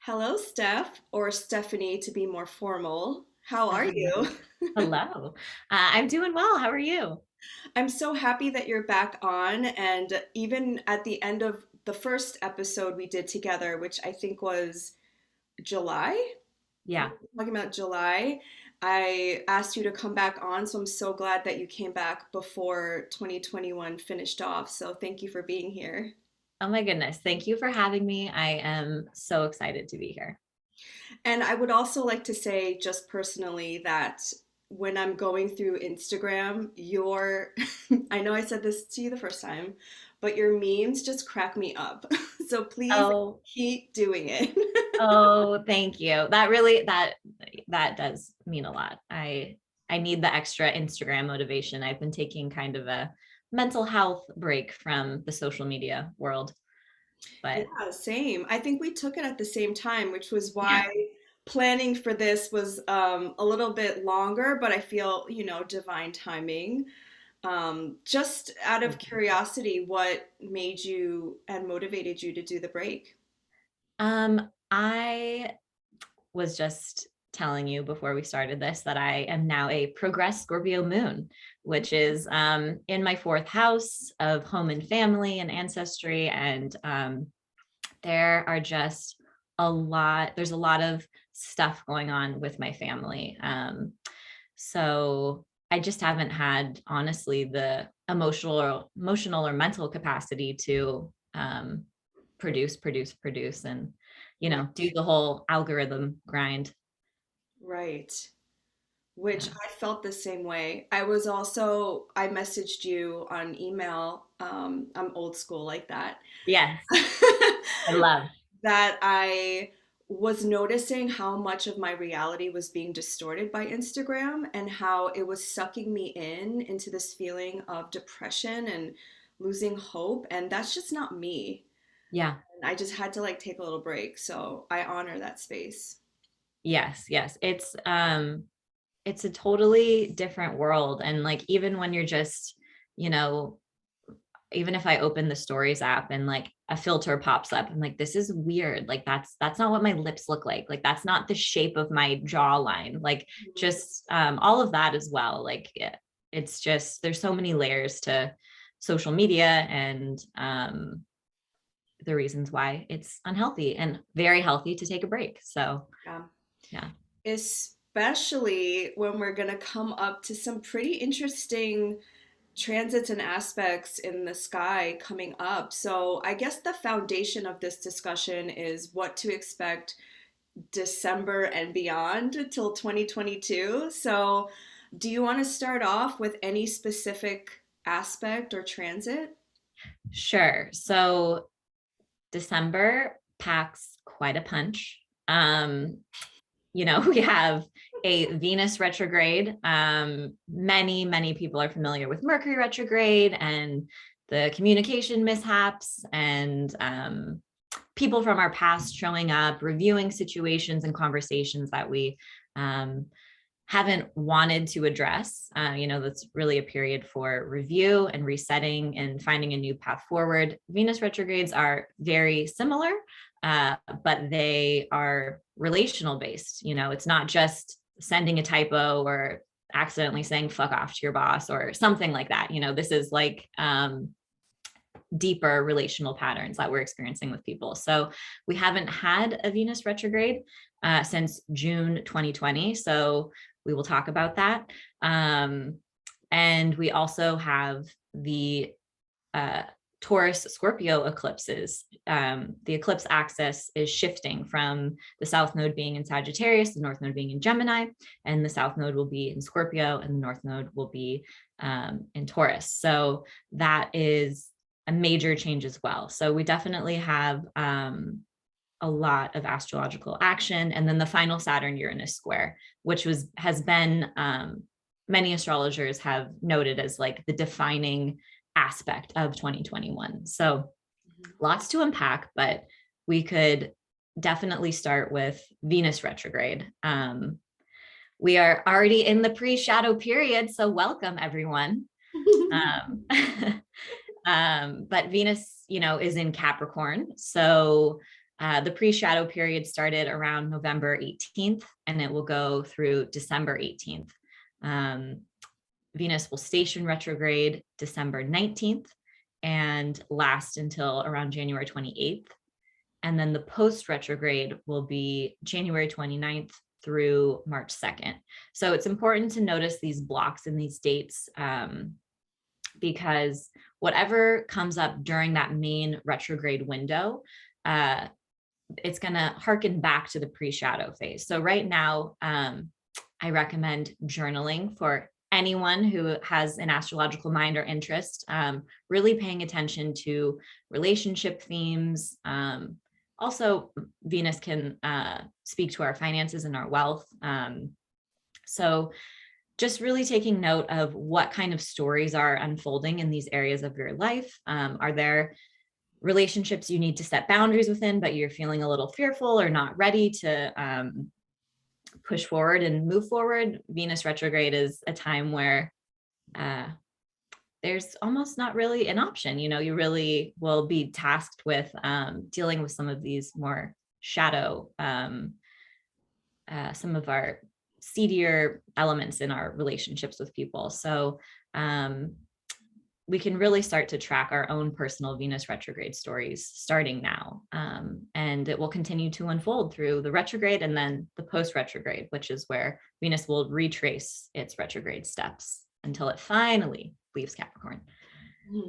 Hello, Steph, or Stephanie to be more formal. How are you? Hello. I'm doing well. How are you? I'm so happy that you're back on. And even at the end of the first episode we did together, which I think was July, Yeah. talking about July, I asked you to come back on. So I'm so glad that you came back before 2021 finished off. So thank you for being here. Oh my goodness. Thank you for having me. I am so excited to be here. And I would also like to say, just personally, that when I'm going through Instagram, I know I said this to you the first time, but your memes just crack me up. So please Oh, keep doing it. oh, thank you. That does mean a lot. I need the extra Instagram motivation. I've been taking kind of a mental health break from the social media world, but Yeah, same. I think we took it at the same time, which was why yeah. planning for this was a little bit longer, but I feel, divine timing. Just out of curiosity, what made you and motivated you to do the break? I was just telling you before we started this that I am now a progressed Scorpio moon, which is in my fourth house of home and family and ancestry. And there are just there's a lot of stuff going on with my family. So I just haven't had, honestly, the emotional or mental capacity to produce, and do the whole algorithm grind. Right. Which Yeah. I felt the same way. I messaged you on email. I'm old school like that. Yes, I love. That I was noticing how much of my reality was being distorted by Instagram and how it was sucking me into this feeling of depression and losing hope. And that's just not me. Yeah. And I just had to like take a little break. So I honor that space. Yes, yes. It's a totally different world. And like even when you're just, you know, even if I open the stories app and like a filter pops up, I'm like, this is weird. Like that's not what my lips look like. Like that's not the shape of my jawline. Like just all of that as well. Like it's just there's so many layers to social media and the reasons why it's unhealthy and very healthy to take a break. So Yeah. yeah. Especially when we're going to come up to some pretty interesting transits and aspects in the sky coming up. So, I guess the foundation of this discussion is what to expect December and beyond till 2022. So, do you want to start off with any specific aspect or transit? Sure. So December packs quite a punch. We have a Venus retrograde. Many people are familiar with Mercury retrograde and the communication mishaps and people from our past showing up, reviewing situations and conversations that we um, haven't wanted to address. That's really a period for review and resetting and finding a new path forward. Venus retrogrades are very similar, but they are relational based. It's not just sending a typo or accidentally saying fuck off to your boss or something like that. This is like deeper relational patterns that we're experiencing with people. So we haven't had a Venus retrograde since June 2020. So we will talk about that. And we also have the uh, Taurus Scorpio eclipses. The eclipse axis is shifting from the south node being in Sagittarius, the north node being in Gemini, and the south node will be in Scorpio, and the north node will be in Taurus. So that is a major change as well. So we definitely have a lot of astrological action, and then the final Saturn Uranus square, which has been many astrologers have noted as like the defining aspect of 2021. So lots to unpack, but we could definitely start with Venus retrograde. We are already in the pre-shadow period, so welcome everyone. Um, but Venus, is in Capricorn. So The pre-shadow period started around November 18th, and it will go through December 18th. Venus will station retrograde December 19th and last until around January 28th. And then the post-retrograde will be January 29th through March 2nd. So it's important to notice these blocks and these dates, because whatever comes up during that main retrograde window, it's going to harken back to the pre-shadow phase. So right now, I recommend journaling for anyone who has an astrological mind or interest, really paying attention to relationship themes. Also, Venus can speak to our finances and our wealth. So just really taking note of what kind of stories are unfolding in these areas of your life. Are there relationships you need to set boundaries within, but you're feeling a little fearful or not ready to push forward and move forward? Venus retrograde is a time where there's almost not really an option. You really will be tasked with dealing with some of these more shadow, some of our seedier elements in our relationships with people. So we can really start to track our own personal Venus retrograde stories starting now. And it will continue to unfold through the retrograde and then the post-retrograde, which is where Venus will retrace its retrograde steps until it finally leaves Capricorn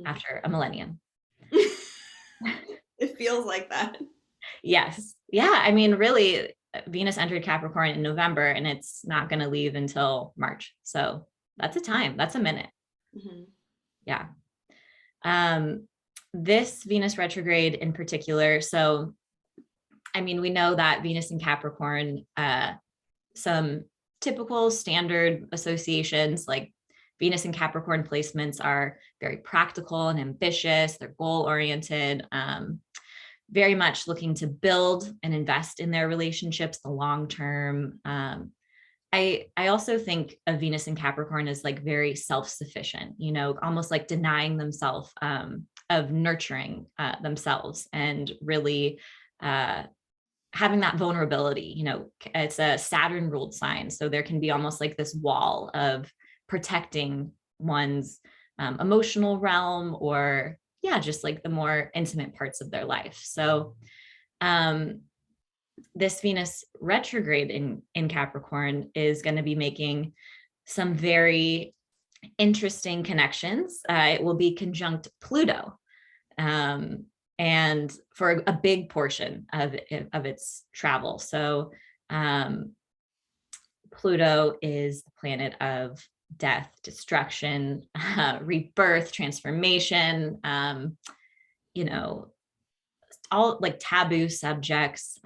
after a millennium. It feels like that. Yes. Yeah. I mean, really, Venus entered Capricorn in November and it's not going to leave until March. So that's a time. That's a minute. Mm-hmm. Yeah. This Venus retrograde in particular. So, I mean, we know that Venus and Capricorn, some typical standard associations like Venus and Capricorn placements are very practical and ambitious. They're goal oriented, very much looking to build and invest in their relationships the long term. I also think of Venus and Capricorn as like very self-sufficient, almost like denying themselves of nurturing themselves and really having that vulnerability. It's a Saturn ruled sign. So there can be almost like this wall of protecting one's emotional realm, or just like the more intimate parts of their life. So this Venus retrograde in Capricorn is going to be making some very interesting connections. It will be conjunct Pluto, and for a big portion of its travel. So Pluto is the planet of death, destruction, rebirth, transformation, all like taboo subjects,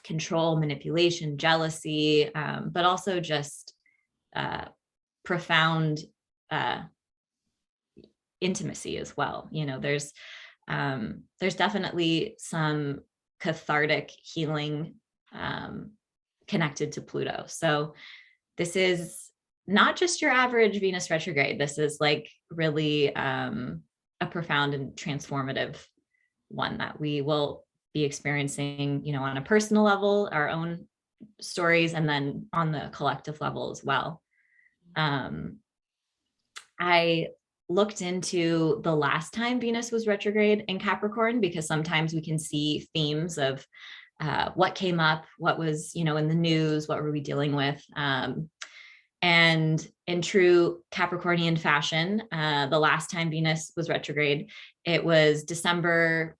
control, manipulation, jealousy, but also just profound intimacy as well. There's definitely some cathartic healing connected to Pluto. So this is not just your average Venus retrograde. This is like really a profound and transformative one that we will be experiencing, on a personal level, our own stories, and then on the collective level as well. I looked into the last time Venus was retrograde in Capricorn, because sometimes we can see themes of what came up, what was, in the news, what were we dealing with? And in true Capricornian fashion, the last time Venus was retrograde, it was December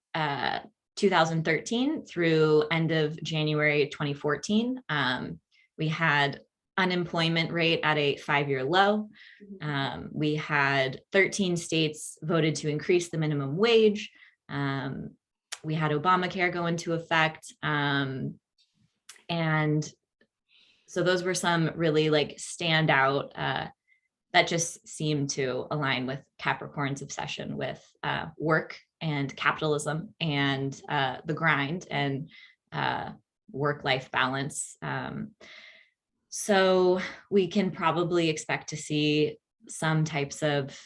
2013 through end of January 2014. We had unemployment rate at a 5-year low. We had 13 states voted to increase the minimum wage. We had Obamacare go into effect. And so those were some really like standout that just seemed to align with Capricorn's obsession with work and capitalism and the grind and work-life balance. So we can probably expect to see some types of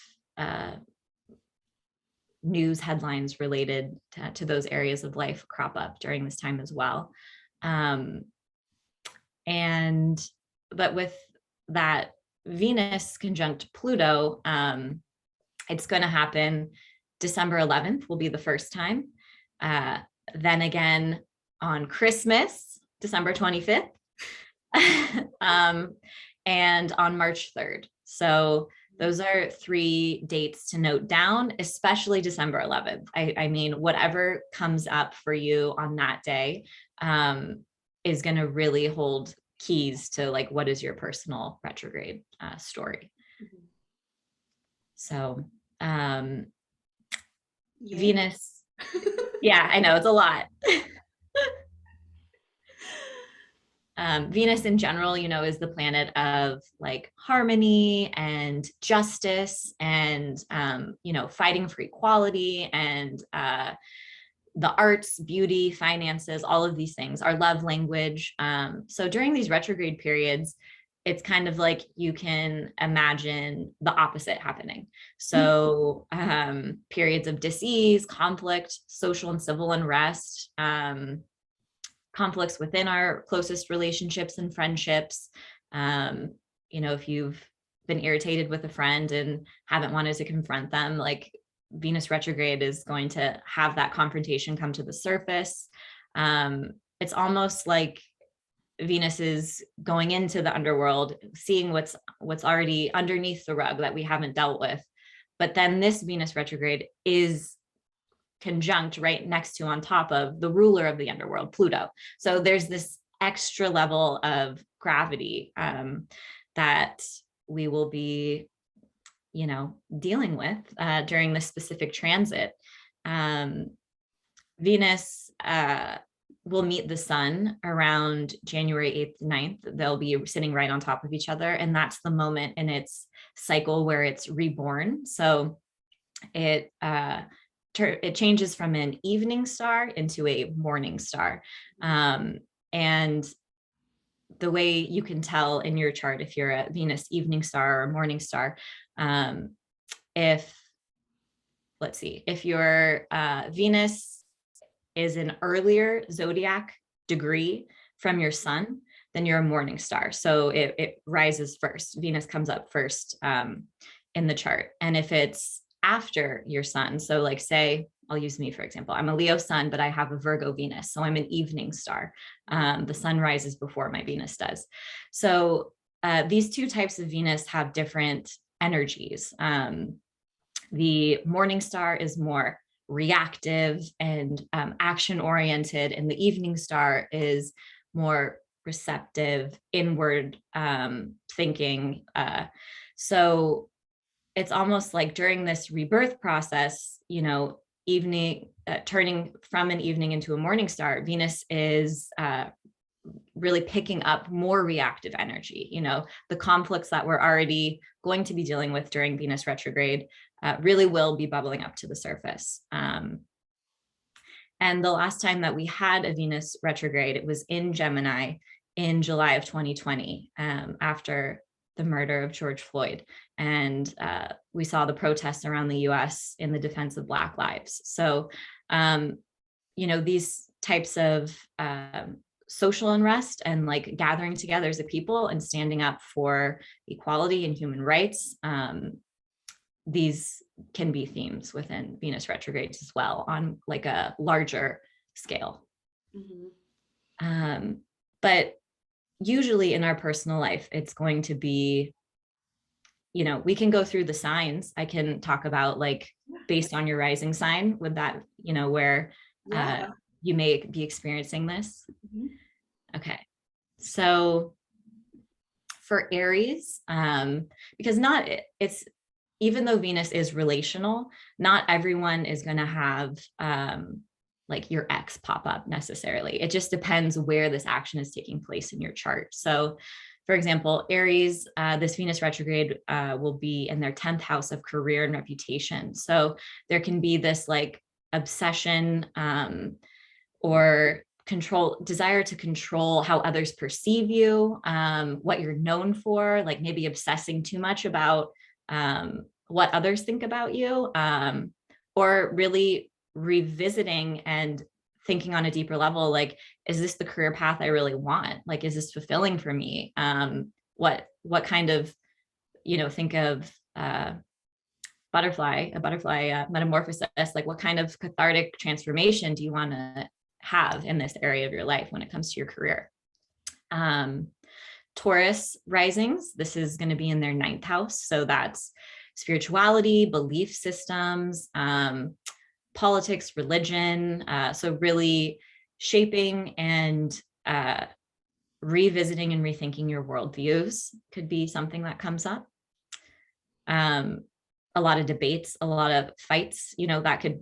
news headlines related to those areas of life crop up during this time as well. Um, and but with that Venus conjunct Pluto, it's going to happen December 11th will be the first time. Then again on Christmas, December 25th, and on March 3rd. So those are 3 dates to note down, especially December 11th. I mean, whatever comes up for you on that day is going to really hold keys to like, what is your personal retrograde story? Mm-hmm. So Venus. Yeah, I know it's a lot. Venus in general, is the planet of like harmony and justice and, fighting for equality and the arts, beauty, finances, all of these things, our love language. So during these retrograde periods, it's kind of like you can imagine the opposite happening. So periods of dis-ease, conflict, social and civil unrest, conflicts within our closest relationships and friendships. If you've been irritated with a friend and haven't wanted to confront them, like Venus retrograde is going to have that confrontation come to the surface. It's almost like Venus is going into the underworld, seeing what's already underneath the rug that we haven't dealt with. But then this Venus retrograde is conjunct right next to, on top of, the ruler of the underworld, Pluto. So there's this extra level of gravity that we will be, dealing with during this specific transit. Venus will meet the sun around January 8th, 9th. They'll be sitting right on top of each other. And that's the moment in its cycle where it's reborn. So it changes from an evening star into a morning star. And the way you can tell in your chart if you're a Venus evening star or morning star, if your Venus is an earlier zodiac degree from your sun, then you're a morning star. So it rises first. Venus comes up first in the chart. And if it's after your sun, so like say, I'll use me for example, I'm a Leo sun, but I have a Virgo Venus. So I'm an evening star. The sun rises before my Venus does. So these two types of Venus have different energies. The morning star is more reactive and action oriented, and the evening star is more receptive, inward thinking. So it's almost like during this rebirth process, evening, turning from an evening into a morning star, Venus is really picking up more reactive energy. The conflicts that we're already going to be dealing with during Venus retrograde really will be bubbling up to the surface. And the last time that we had a Venus retrograde, it was in Gemini in July of 2020, after the murder of George Floyd. And we saw the protests around the US in the defense of Black lives. So, these types of social unrest and like gathering together as a people and standing up for equality and human rights, these can be themes within Venus retrogrades as well on like a larger scale. Mm-hmm. But usually in our personal life, it's going to be, we can go through the signs. I can talk about like based on your rising sign with that, where you may be experiencing this. Mm-hmm. Okay. So for Aries, because even though Venus is relational, not everyone is going to have like your ex pop up necessarily. It just depends where this action is taking place in your chart. So for example, Aries, this Venus retrograde will be in their 10th house of career and reputation. So there can be this like obsession or desire to control how others perceive you, what you're known for, like maybe obsessing too much about what others think about you, or really revisiting and thinking on a deeper level, like, is this the career path I really want? Like, is this fulfilling for me? What kind of, think of a butterfly metamorphosis, like what kind of cathartic transformation do you want to have in this area of your life when it comes to your career? Taurus risings, this is going to be in their 9th house. So that's spirituality, belief systems, politics, religion. So really shaping and revisiting and rethinking your worldviews could be something that comes up. A lot of debates, a lot of fights, that could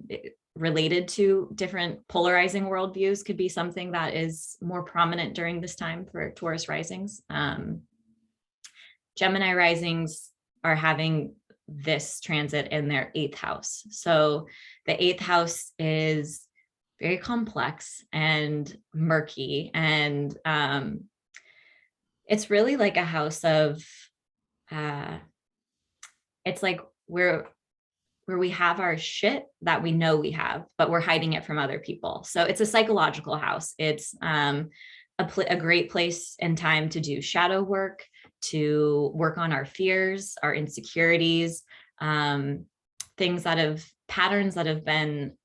related to different polarizing worldviews could be something that is more prominent during this time for Taurus risings. Gemini risings are having this transit in their 8th house. So the 8th house is very complex and murky, and it's really like a house of it's like where we have our shit that we know we have, but we're hiding it from other people. So it's a psychological house. It's a great place and time to do shadow work, to work on our fears, our insecurities, patterns that have been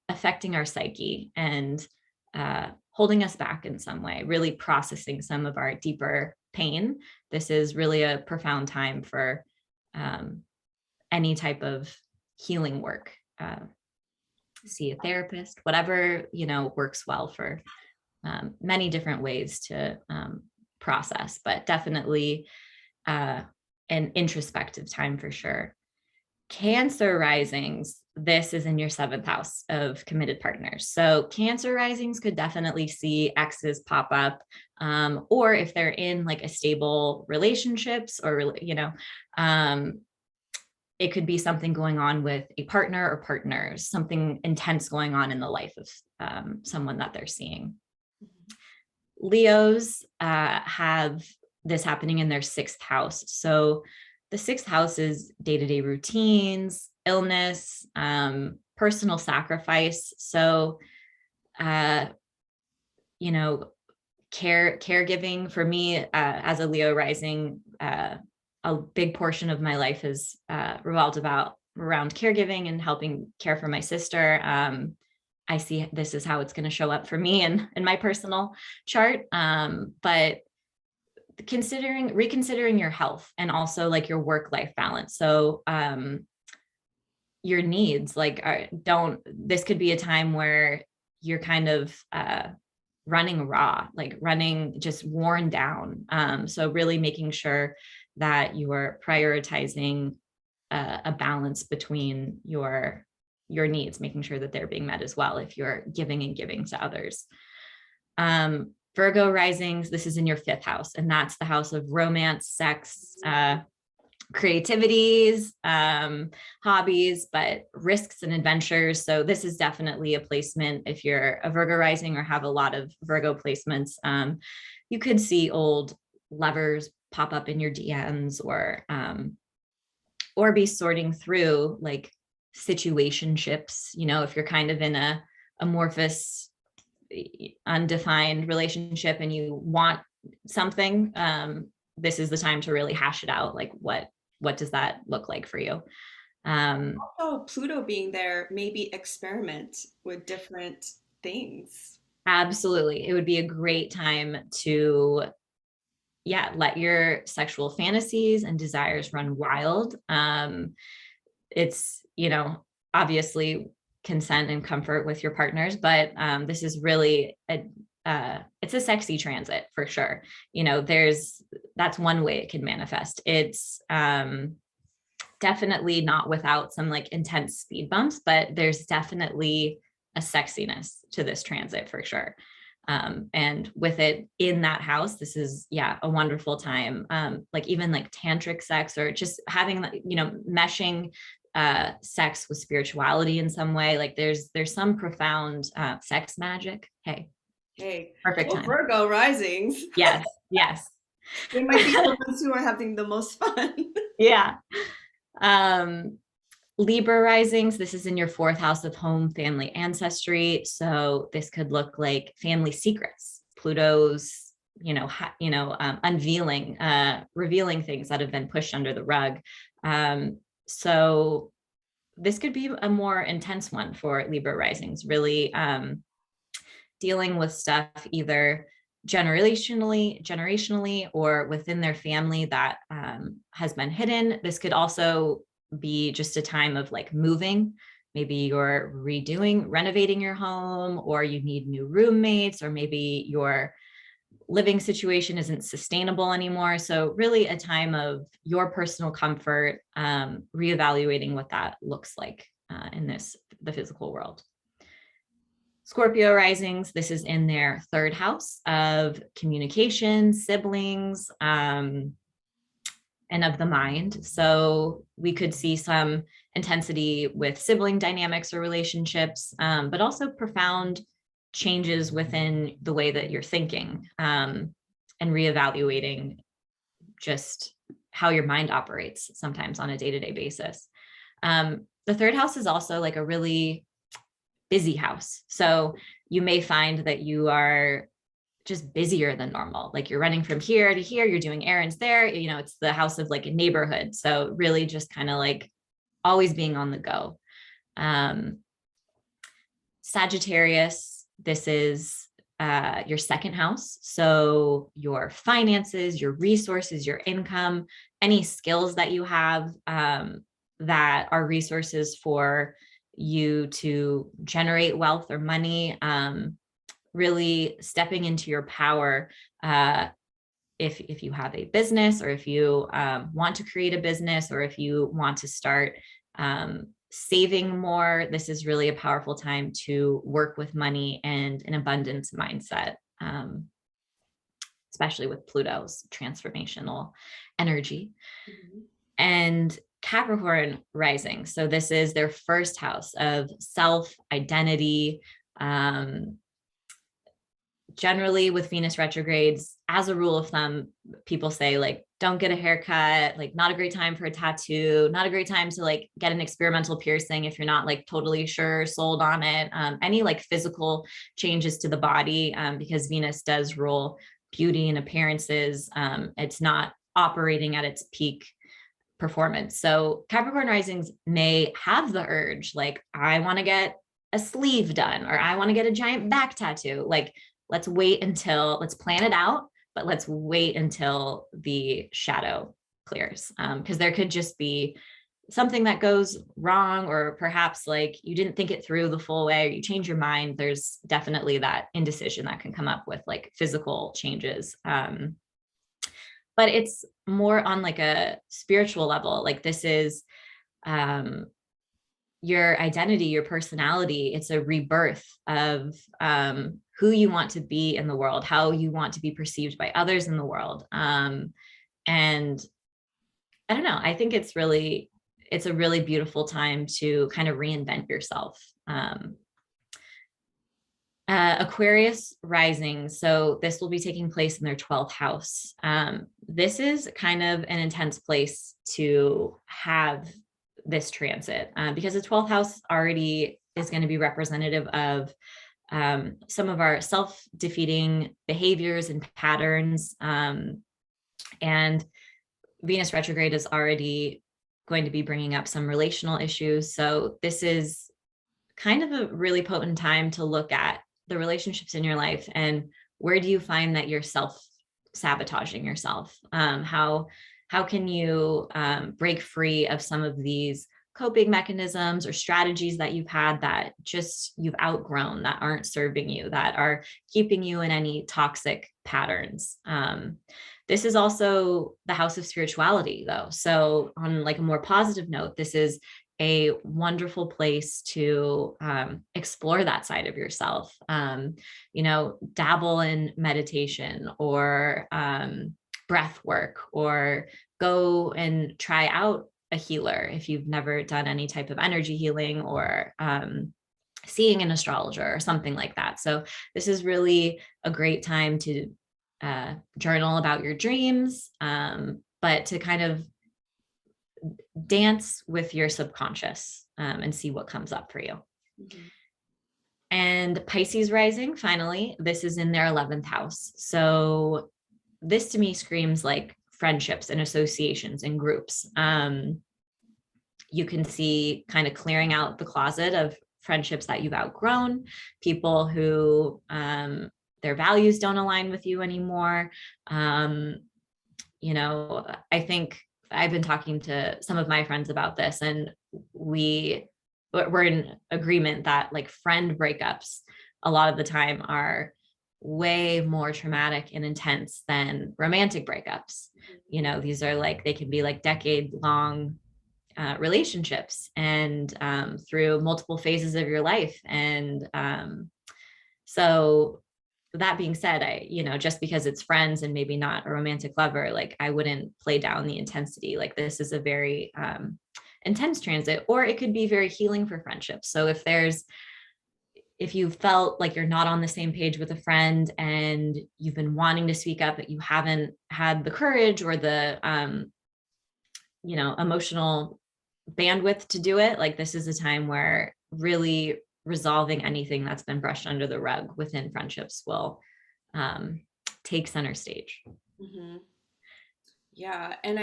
affecting our psyche and holding us back in some way, really processing some of our deeper pain. This is really a profound time for any type of healing work. See a therapist, whatever, works well for many different ways to process, but definitely an introspective time for sure. Cancer risings, this is in your 7th house of committed partners. So Cancer risings could definitely see exes pop up, or if they're in like a stable relationships or, it could be something going on with a partner or partners, something intense going on in the life of someone that they're seeing. Leos have this happening in their 6th house. So the 6th house is day-to-day routines, illness, personal sacrifice. So, caregiving for me as a Leo rising, a big portion of my life has revolved around caregiving and helping care for my sister. I see this is how it's going to show up for me in my personal chart. But reconsidering your health and also like your work-life balance. So your needs, this could be a time where you're kind of running raw, like running just worn down. So really making sure that you are prioritizing a balance between your needs, making sure that they're being met as well if you're giving and giving to others. Virgo risings, this is in your 5th house, and that's the house of romance, sex, creativities, hobbies, but risks and adventures. So this is definitely a placement if you're a Virgo rising or have a lot of Virgo placements. You could see old lovers pop up in your DMs or be sorting through like situationships, if you're kind of in a amorphous, undefined relationship and you want something, this is the time to really hash it out. Like what does that look like for you? Also, Pluto being there, maybe experiment with different things. Absolutely. It would be a great time to let your sexual fantasies and desires run wild. It's, obviously consent and comfort with your partners, but this is really it's a sexy transit for sure. That's one way it can manifest. It's definitely not without some like intense speed bumps, but there's definitely a sexiness to this transit for sure. And with it in that house, this is, a wonderful time. Like even like tantric sex or just having, meshing sex with spirituality in some way. Like there's some profound sex magic. Hey, Perfect time. Virgo risings. Yes. They might be the ones who are having the most fun. Yeah. Libra risings, this is in your fourth house of home, family, ancestry. So this could look like family secrets, Pluto's, unveiling, revealing things that have been pushed under the rug. So this could be a more intense one for Libra risings, really dealing with stuff either generationally or within their family that has been hidden. This could also be just a time of like moving. Maybe you're renovating your home, or you need new roommates, or maybe your living situation isn't sustainable anymore. So really a time of your personal comfort, reevaluating what that looks like in the physical world. Scorpio risings, this is in their third house of communication, siblings, and of the mind. So we could see some intensity with sibling dynamics or relationships, but also profound changes within the way that you're thinking, and reevaluating just how your mind operates sometimes on a day-to-day basis. The third house is also like a really busy house. So you may find that you are just busier than normal. Like you're running from here to here, you're doing errands there. It's the house of like a neighborhood. So really just kind of like always being on the go. Sagittarius, this is your second house. So your finances, your resources, your income, any skills that you have that are resources for you to generate wealth or money, really stepping into your power. If you have a business, or if you want to create a business, or if you want to start saving more, this is really a powerful time to work with money and an abundance mindset, especially with Pluto's transformational energy. Mm-hmm. And Capricorn rising. So this is their first house of self identity. Generally with Venus retrogrades, as a rule of thumb, people say like, don't get a haircut, like not a great time for a tattoo, not a great time to like get an experimental piercing if you're not like totally sure, sold on it. Any like physical changes to the body, because Venus does rule beauty and appearances. It's not operating at its peak performance. So Capricorn risings may have the urge, like, I want to get a sleeve done, or I want to get a giant back tattoo. Like, let's plan it out, but let's wait until the shadow clears. Because there could just be something that goes wrong, or perhaps like you didn't think it through the full way, or you change your mind. There's definitely that indecision that can come up with like physical changes. But it's more on like a spiritual level. Like this is your identity, your personality. It's a rebirth of who you want to be in the world, how you want to be perceived by others in the world. And I don't know, I think it's a really beautiful time to kind of reinvent yourself. Aquarius Rising. So this will be taking place in their 12th house. This is kind of an intense place to have this transit, because the 12th house already is going to be representative of some of our self-defeating behaviors and patterns. And Venus retrograde is already going to be bringing up some relational issues. So this is kind of a really potent time to look at the relationships in your life, and where do you find that you're self-sabotaging yourself? How can you break free of some of these coping mechanisms or strategies that you've had that just you've outgrown, that aren't serving you, that are keeping you in any toxic patterns? This is also the house of spirituality, though. So on like a more positive note, this is a wonderful place to explore that side of yourself. Dabble in meditation, or breath work, or go and try out a healer if you've never done any type of energy healing, or seeing an astrologer or something like that. So this is really a great time to journal about your dreams, but to kind of dance with your subconscious and see what comes up for you. Mm-hmm. And Pisces rising, finally, this is in their 11th house. So this to me screams like friendships and associations and groups. You can see kind of clearing out the closet of friendships that you've outgrown, people who their values don't align with you anymore. I think I've been talking to some of my friends about this, and we're in agreement that like friend breakups a lot of the time are way more traumatic and intense than romantic breakups. These are like, they can be like decade long relationships and through multiple phases of your life. And so that being said, just because it's friends and maybe not a romantic lover, like I wouldn't play down the intensity. Like this is a very intense transit, or it could be very healing for friendships. So if you felt like you're not on the same page with a friend and you've been wanting to speak up, but you haven't had the courage or the, emotional bandwidth to do it, like this is a time where really resolving anything that's been brushed under the rug within friendships will take center stage. Mm-hmm. Yeah, and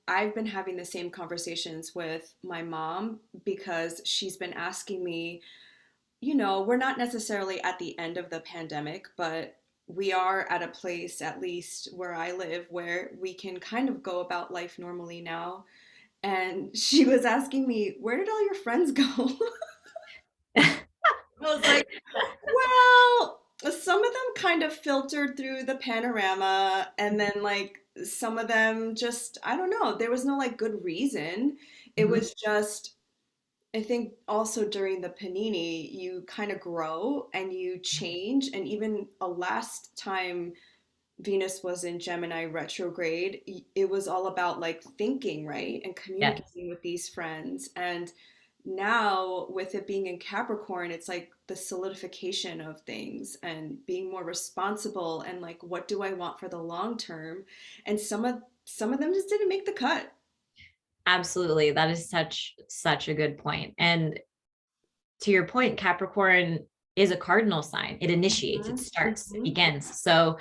I've been having the same conversations with my mom because she's been asking me, we're not necessarily at the end of the pandemic, but we are at a place, at least where I live, where we can kind of go about life normally now. And she was asking me, where did all your friends go? I was like, well, some of them kind of filtered through the panorama, and then like some of them just, I don't know, there was no like good reason. It Mhm. was just, I think also during the panini, you kind of grow and you change. And even a last time Venus was in Gemini retrograde, it was all about like thinking, right? And Yes. communicating with these friends. And now with it being in Capricorn, it's like the solidification of things and being more responsible and like what do I want for the long term? And some of them just didn't make the cut. Absolutely. That is such a good point. And to your point, Capricorn is a cardinal sign. It initiates, it Mhm, starts, it mhm. begins. So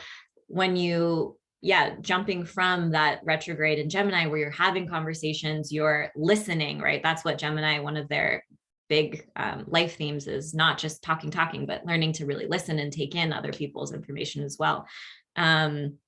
when jumping from that retrograde in Gemini where you're having conversations, you're listening, right? That's what Gemini, one of their big life themes is, not just talking, but learning to really listen and take in other people's information as well. Um,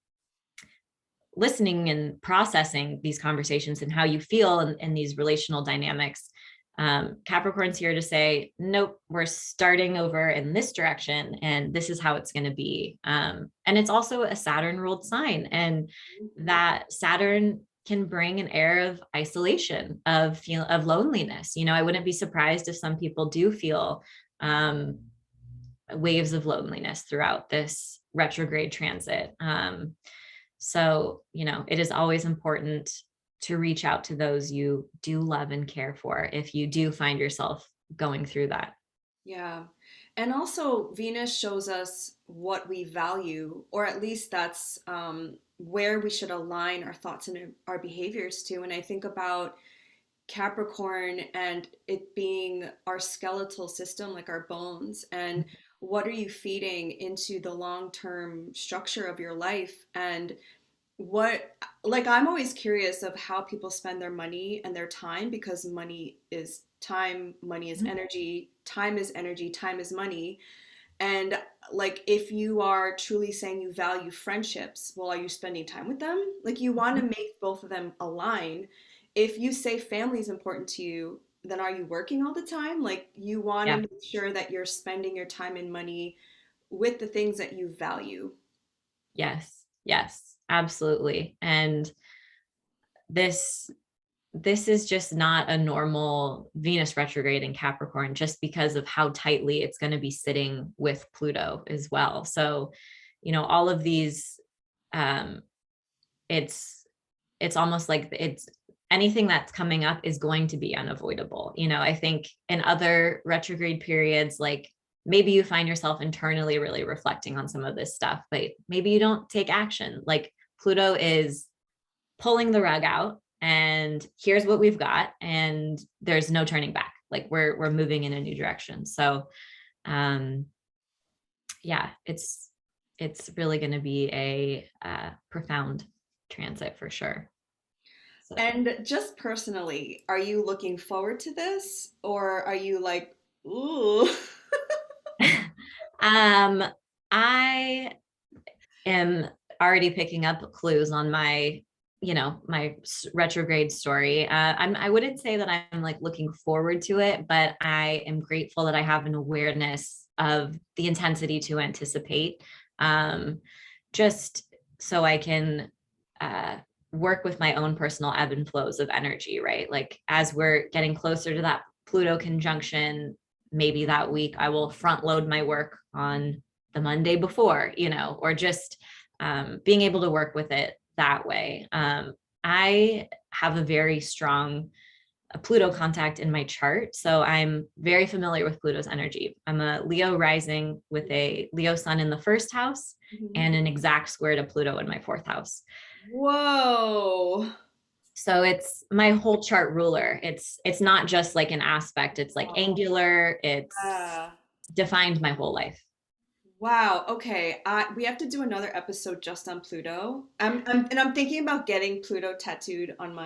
Listening and processing these conversations and how you feel in these relational dynamics. Capricorn's here to say, nope, we're starting over in this direction, and this is how it's going to be. And it's also a Saturn ruled sign, and Mhm. that Saturn can bring an air of isolation, of loneliness. I wouldn't be surprised if some people do feel waves of loneliness throughout this retrograde transit. So, it is always important to reach out to those you do love and care for if you do find yourself going through that. Yeah. And also, Venus shows us what we value, or at least that's where we should align our thoughts and our behaviors to. And I think about Capricorn and it being our skeletal system, like our bones, and what are you feeding into the long term structure of your life? And what, like, I'm always curious of how people spend their money and their time because money is time, money is Mhm. energy, time is money. And like, if you are truly saying you value friendships, well, are you spending time with them? Like, you want to make both of them align. If you say family is important to you, then are you working all the time? Like, you want to Yeah. make sure that you're spending your time and money with the things that you value. Yes. Yes. Absolutely. And this this is just not a normal Venus retrograde in Capricorn, just because of how tightly it's going to be sitting with Pluto as well. So, all of these, um, it's it's almost like it's anything that's coming up is going to be unavoidable. I think in other retrograde periods, like maybe you find yourself internally really reflecting on some of this stuff, but maybe you don't take action. Like Pluto is pulling the rug out and here's what we've got, and there's no turning back. Like we're moving in a new direction. So um yeah, it's really going to be a profound transit for sure. So And just personally, are you looking forward to this or are you like, ooh? um I am already picking up clues on my, my retrograde story. I wouldn't say that I'm like looking forward to it, but I am grateful that I have an awareness of the intensity to anticipate, um, just so I can work with my own personal ebb and flows of energy, right? Like as we're getting closer to that Pluto conjunction, maybe that week I will front load my work on the Monday before, or just being able to work with it that way. I have a very strong Pluto contact in my chart. So I'm very familiar with Pluto's energy. I'm a Leo rising with a Leo sun in the first house Mhm. and an exact square to Pluto in my fourth house. Whoa. So it's my whole chart ruler. It's not just like an aspect, it's like Oh, angular, it's yeah. defined my whole life. Wow. Okay. We have to do another episode just on Pluto. I'm thinking about getting Pluto tattooed on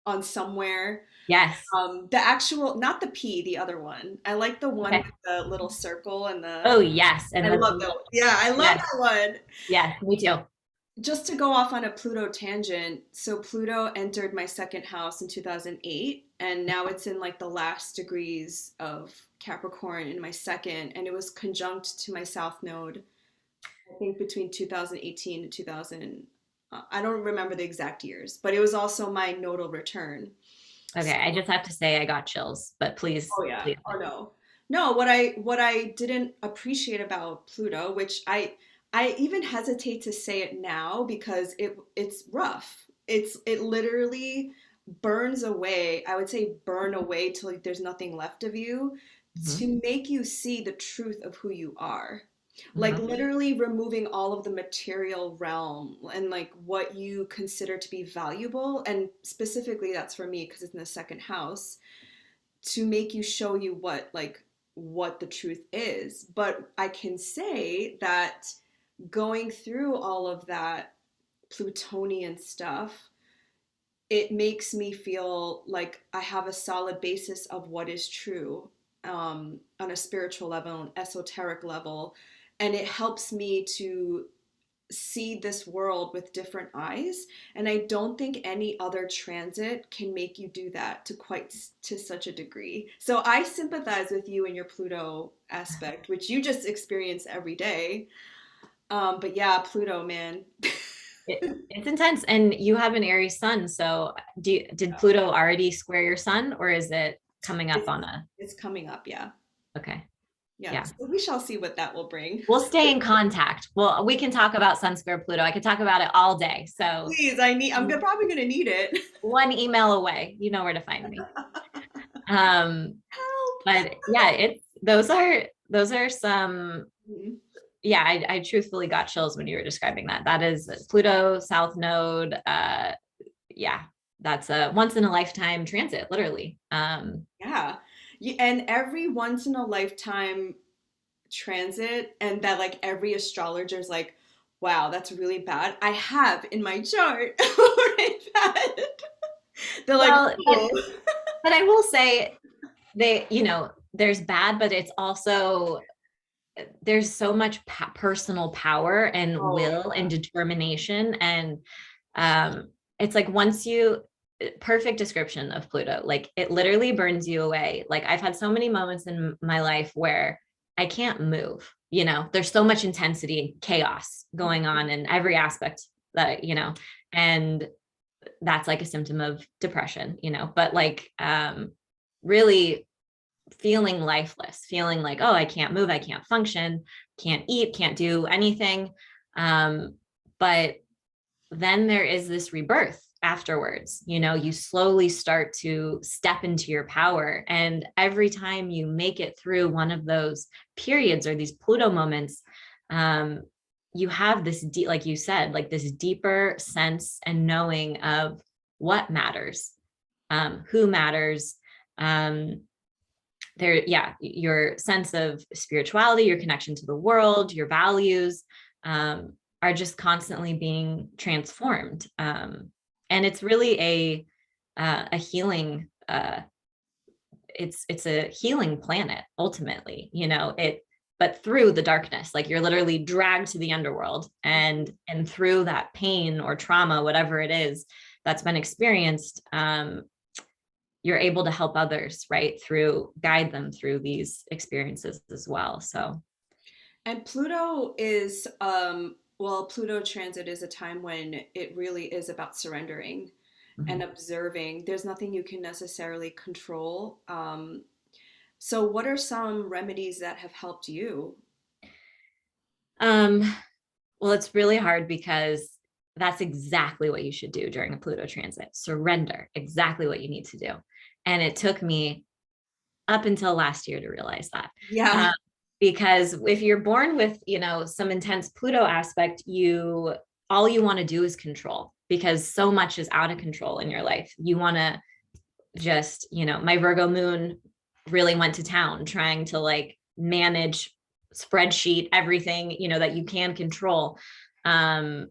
on somewhere. Yes. The actual, not the P, the other one. I like the one Okay. with the little circle and Oh, yes. And I the love that one. Yeah, I love yes, that one. yes, me too. Just to go off on a Pluto tangent, so Pluto entered my second house in 2008, and now it's in like the last degrees of Capricorn in my second, and it was conjunct to my South Node, I think between 2018 to 2000. I don't remember the exact years, but it was also my nodal return. Okay, I just have to say I got chills, but please, Oh yeah. please. Oh no. No, what I didn't appreciate about Pluto, which I even hesitate to say it now because it's rough. It literally burns away. I would say burn away till like there's nothing left of you Mhm, to make you see the truth of who you are. Like mhm, literally removing all of the material realm and like what you consider to be valuable, and specifically that's for me because it's in the second house, to make you show you what the truth is. But I can say that going through all of that Plutonian stuff, it makes me feel like I have a solid basis of what is true, on a spiritual level, an esoteric level, and it helps me to see this world with different eyes, and I don't think any other transit can make you do that to quite to such a degree. So I sympathize with you in your Pluto aspect, which you just experience every day. But yeah, Pluto, man. It's intense, and you have an Aries sun. So, did Pluto already square your sun, or is it coming up it's on a? it's coming up, yeah. Okay, Yeah, yeah. so we shall see what that will bring. We'll stay in contact. Well, we can talk about Sun Square Pluto. I could talk about it all day. So, Please, probably gonna need it. one email away, you know where to find me. Um, Help. but yeah, it's those are some. Mhm. Yeah, I truthfully got chills when you were describing that. That is Pluto South Node. Yeah, that's a once in a lifetime transit, literally. Yeah. And every once in a lifetime transit, and that like every astrologer is like, wow, that's really bad. I have in my chart already had. They're like, Well, oh, but I will say there's bad, but it's also there's so much personal power and oh will and determination, and it's like once you perfect description of Pluto, like it literally burns you away. Like I've had so many moments in my life where I can't move, there's so much intensity and chaos going on in every aspect that, and that's like a symptom of depression, but like really feeling lifeless, feeling like, oh, I can't move, I can't function, can't eat, can't do anything. But then there is this rebirth afterwards. You slowly start to step into your power. And every time you make it through one of those periods or these Pluto moments, um, you have this like you said, like this deeper sense and knowing of what matters, who matters. Yeah, your sense of spirituality, your connection to the world, your values, are just constantly being transformed. And it's really a healing, it's a healing planet ultimately, but through the darkness, like you're literally dragged to the underworld, and through that pain or trauma, whatever it is that's been experienced, you're able to help others, right, guide them through these experiences as well. So And Pluto is, well, Pluto transit is a time when it really is about surrendering and mhm. observing. There's nothing you can necessarily control. So, what are some remedies that have helped you? um well, it's really hard because that's exactly what you should do during a Pluto transit. Surrender, exactly what you need to do. And it took me up until last year to realize that. Yeah. Um, because if you're born with, some intense Pluto aspect, all you want to do is control, because so much is out of control in your life. You want to just, my Virgo moon really went to town trying to like manage spreadsheet everything, that you can control. Um,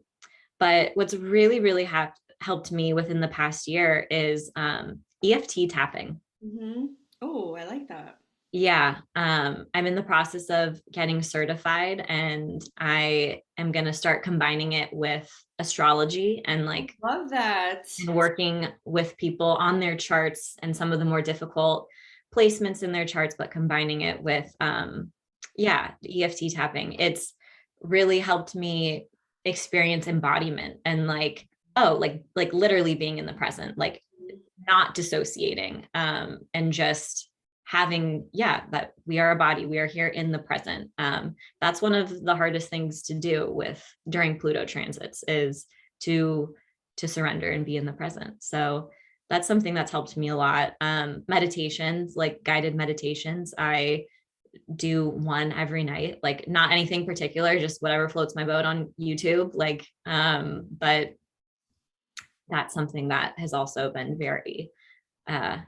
but what's really, really helped me within the past year is EFT tapping. Hmm. Oh, I like that. Yeah, I'm in the process of getting certified, and I am going to start combining it with astrology and like Love that. and working with people on their charts and some of the more difficult placements in their charts, but combining it with yeah, EFT tapping. It's really helped me experience embodiment and like, oh, like literally being in the present, like not dissociating, and just having, yeah, that we are a body, we are here in the present. That's one of the hardest things to do with during Pluto transits, is to surrender and be in the present. So that's something that's helped me a lot. Meditations, like guided meditations, I do one every night, like not anything particular, just whatever floats my boat on YouTube, like but that's something that has also been very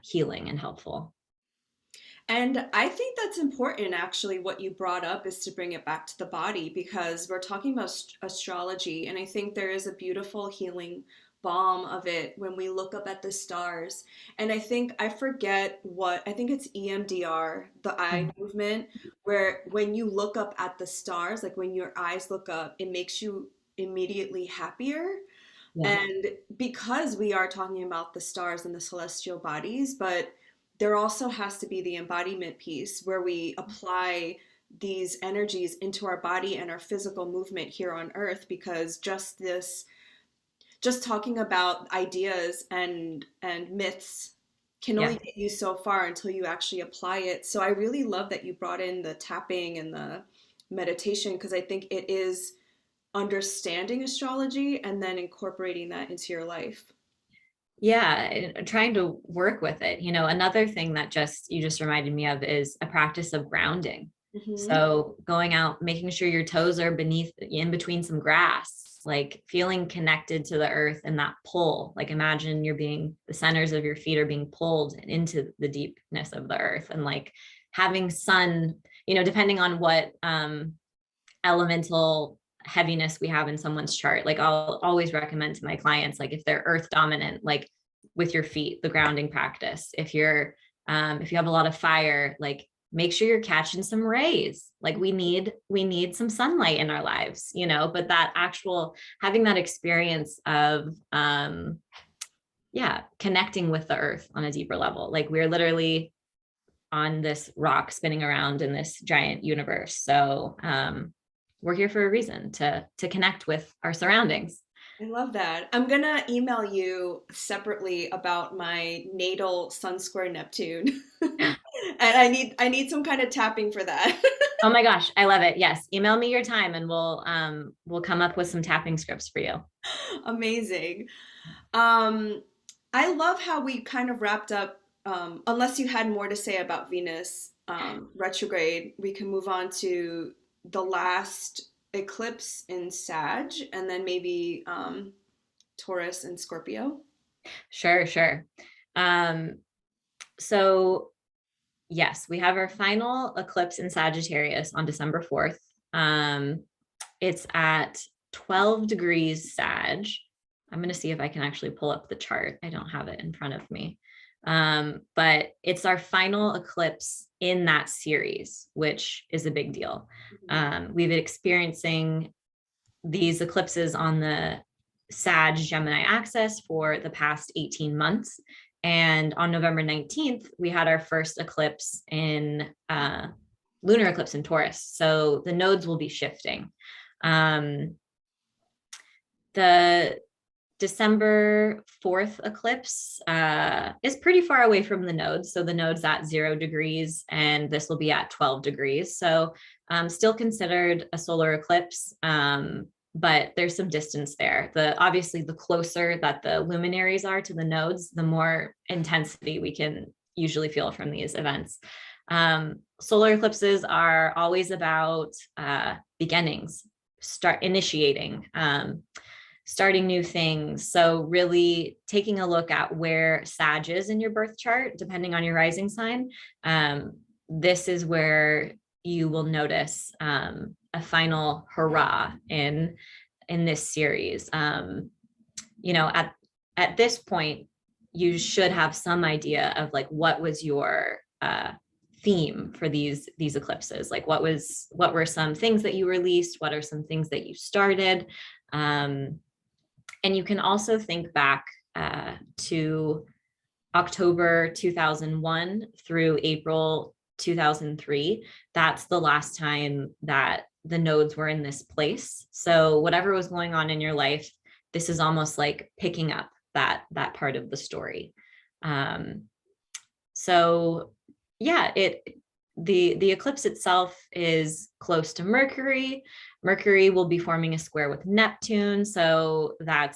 healing and helpful. And I think that's important, actually. What you brought up is to bring it back to the body because we're talking about astrology. And I think there is a beautiful healing balm of it when we look up at the stars. And I think I forget what, I think it's EMDR, the eye Mhm. movement, where when you look up at the stars, like when your eyes look up, it makes you immediately happier. Yeah. And because we are talking about the stars and the celestial bodies, but there also has to be the embodiment piece where we apply these energies into our body and our physical movement here on earth, because just talking about ideas and myths can only Yeah. get you so far until you actually apply it. So I really love that you brought in the tapping and the meditation, because I think it is understanding astrology and then incorporating that into your life. Yeah, trying to work with it. Another thing that you just reminded me of is a practice of grounding. Hmm. So going out, making sure your toes are in between some grass, like feeling connected to the earth and that pull. Like imagine the centers of your feet are being pulled into the deepness of the earth, and like having sun, depending on what elemental heaviness we have in someone's chart. Like I'll always recommend to my clients, like if they're earth dominant, like with your feet, the grounding practice. If you have a lot of fire, like make sure you're catching some rays. Like we need some sunlight in our lives, but that actual having that experience of yeah, connecting with the earth on a deeper level. Like we're literally on this rock spinning around in this giant universe. So we're here for a reason to connect with our surroundings. I love that. I'm gonna email you separately about my natal Sun square Neptune. And I need some kind of tapping for that. Oh my gosh, I love it. Yes, email me your time and we'll come up with some tapping scripts for you. Amazing. Um, I love how we kind of wrapped up. Unless you had more to say about Venus retrograde, we can move on to the last eclipse in Sag, and then maybe Taurus and Scorpio. Sure, sure. Um, so yes, we have our final eclipse in Sagittarius on December 4th. It's at 12 degrees Sag. I'm going to see if I can actually pull up the chart. I don't have it in front of me. But it's our final eclipse in that series, which is a big deal. We've been experiencing these eclipses on the Sag Gemini axis for the past 18 months. And on November 19th, we had our first eclipse in lunar eclipse in Taurus. So the nodes will be shifting. The December 4th eclipse is pretty far away from the nodes. So the node's at 0 degrees and this will be at 12 degrees. So still considered a solar eclipse, but there's some distance there. Obviously, the closer that the luminaries are to the nodes, the more intensity we can usually feel from these events. Solar eclipses are always about beginnings, initiating, starting new things. So really taking a look at where Sag is in your birth chart, depending on your rising sign. This is where you will notice a final hurrah in this series. At this point, you should have some idea of like what was your theme for these eclipses. Like what were some things that you released? What are some things that you started? And you can also think back to October 2001 through April 2003. That's the last time that the nodes were in this place. So whatever was going on in your life, this is almost like picking up that part of the story. So yeah, the eclipse itself is close to Mercury. Mercury will be forming a square with Neptune. So that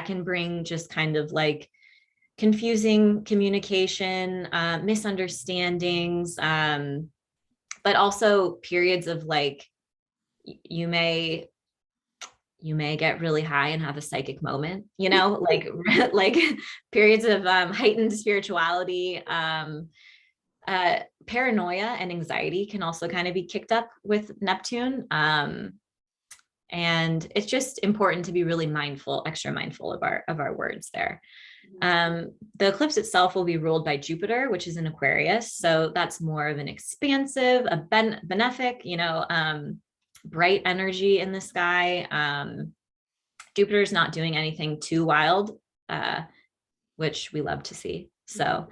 can bring just kind of like confusing communication, misunderstandings, but also periods of like, you may get really high and have a psychic moment, like like periods of heightened spirituality. Paranoia and anxiety can also kind of be kicked up with Neptune. And it's just important to be really extra mindful of our words there. The eclipse itself will be ruled by Jupiter, which is in Aquarius. So that's more of an expansive, a benefic, bright energy in the sky. Jupiter's not doing anything too wild, which we love to see. So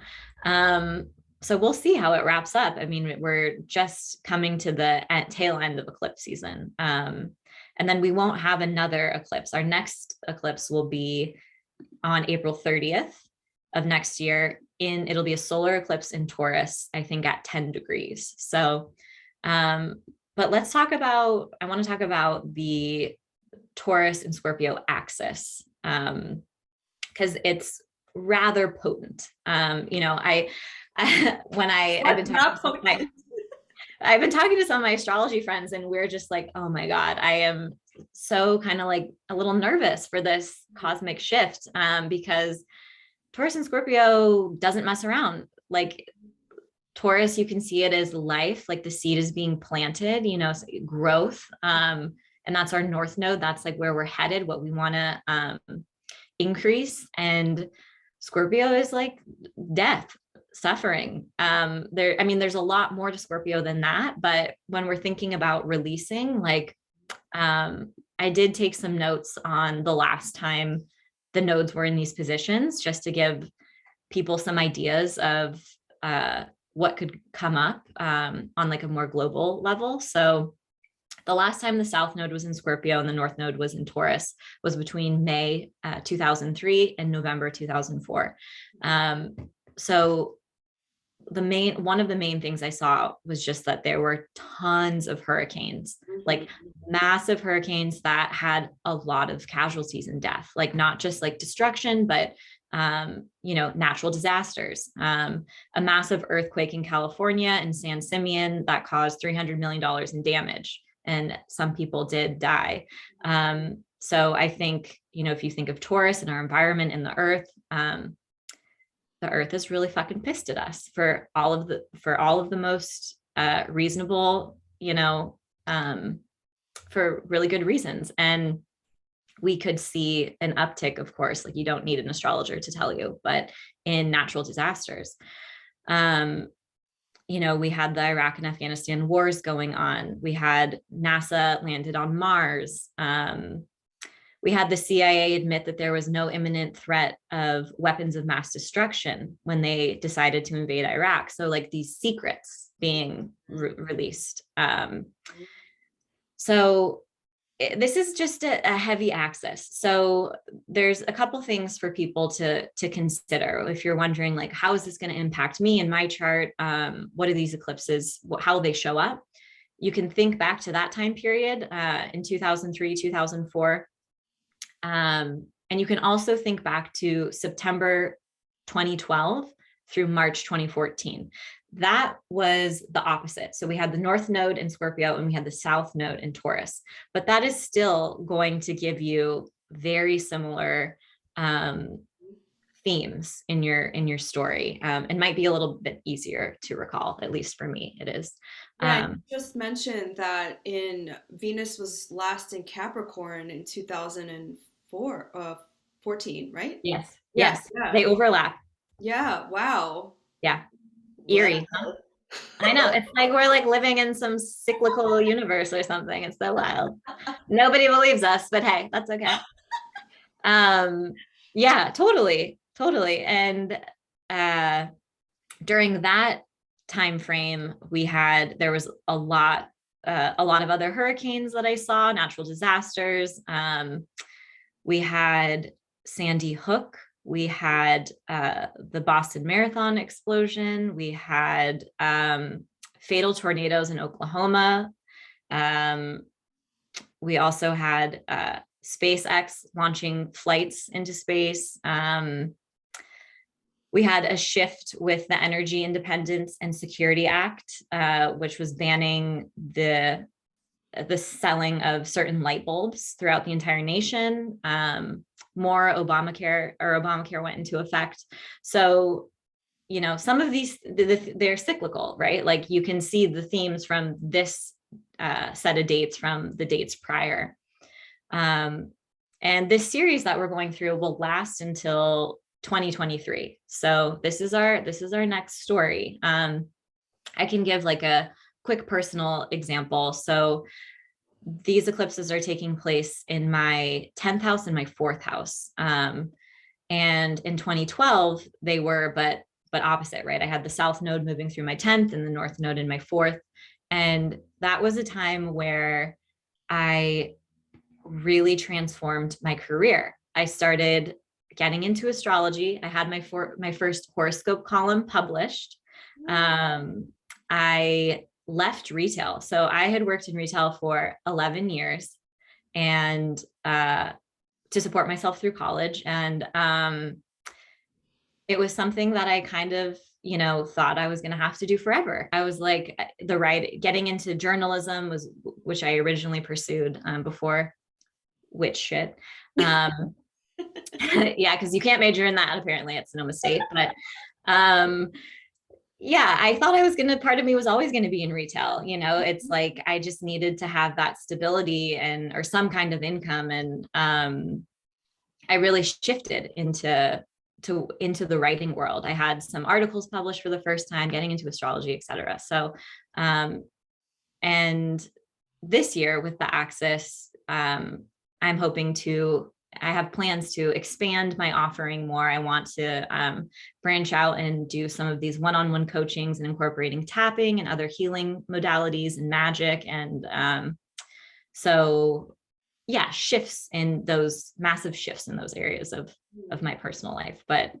we'll see how it wraps up. I mean, we're just coming to the tail end of eclipse season. And then we won't have another eclipse. Our next eclipse will be on April 30th of next year. It'll be a solar eclipse in Taurus, I think at 10 degrees. So, but I want to talk about the Taurus and Scorpio axis, because it's rather potent. I've been talking to some of my astrology friends and we're just like, oh my God, I am so kind of like a little nervous for this cosmic shift, because Taurus and Scorpio doesn't mess around. Like Taurus, you can see it as life, like the seed is being planted, growth. And that's our north node. That's like where we're headed, what we want to increase. And Scorpio is like death, suffering. There's a lot more to Scorpio than that. But when we're thinking about releasing, like, I did take some notes on the last time the nodes were in these positions, just to give people some ideas of what could come up on like a more global level. So the last time the South Node was in Scorpio and the North Node was in Taurus was between May 2003 and November 2004. So one of the main things I saw was just that there were tons of hurricanes, like massive hurricanes that had a lot of casualties and death, like not just like destruction, but natural disasters. A massive earthquake in California in San Simeon that caused $300 million in damage. And some people did die. So I think, if you think of Taurus and our environment and the earth is really fucking pissed at us for all of the most reasonable, for really good reasons. And we could see an uptick, of course, like you don't need an astrologer to tell you, but in natural disasters. We had the Iraq and Afghanistan wars going on. We had NASA landed on Mars. We had the CIA admit that there was no imminent threat of weapons of mass destruction when they decided to invade Iraq. So like these secrets being released. So this is just a heavy axis. So there's a couple things for people to consider. If you're wondering, like, how is this going to impact me in my chart? What are these eclipses? How will they show up? You can think back to that time period in 2003, 2004. And you can also think back to September 2012 through March 2014. That was the opposite. So we had the North Node in Scorpio and we had the South Node in Taurus, but that is still going to give you very similar themes in your story. It might be a little bit easier to recall, at least for me, it is. Yeah, you just mentioned that Venus was last in Capricorn in 2004, 14, right? Yes. Yeah, Yes. yeah. They overlap. Yeah, wow. Yeah. Wow. Eerie, huh? I know. It's like we're like living in some cyclical universe or something. It's so wild. Nobody believes us, but hey, that's okay. Yeah, totally, totally. And during that time frame, there was a lot of other hurricanes that I saw, natural disasters. We had Sandy Hook. We had the Boston Marathon explosion. We had fatal tornadoes in Oklahoma. We also had SpaceX launching flights into space. We had a shift with the Energy Independence and Security Act, which was banning the selling of certain light bulbs throughout the entire nation. More Obamacare went into effect. So, some of these, they're cyclical, right? Like you can see the themes from this set of dates from the dates prior. And this series that we're going through will last until 2023. So this is our next story. I can give like a quick personal example. So these eclipses are taking place in my 10th house and my 4th house. And in 2012, they were, but opposite, right? I had the South Node moving through my 10th and the North Node in my 4th. And that was a time where I really transformed my career. I started getting into astrology. I had my first horoscope column published. I left retail. So I had worked in retail for 11 years and to support myself through college. And it was something that I kind of, thought I was going to have to do forever. I was like, getting into journalism which I originally pursued before witch shit. Yeah, because you can't major in that. Apparently, it's no mistake. But yeah, I thought part of me was always going to be in retail. It's like I just needed to have that stability or some kind of income. And I really shifted into the writing world. I had some articles published for the first time, getting into astrology, etc. So, and this year with the Axis, I'm hoping I have plans to expand my offering more. I want to branch out and do some of these one-on-one coachings and incorporating tapping and other healing modalities and magic. And so, yeah, massive shifts in those areas of my personal life. But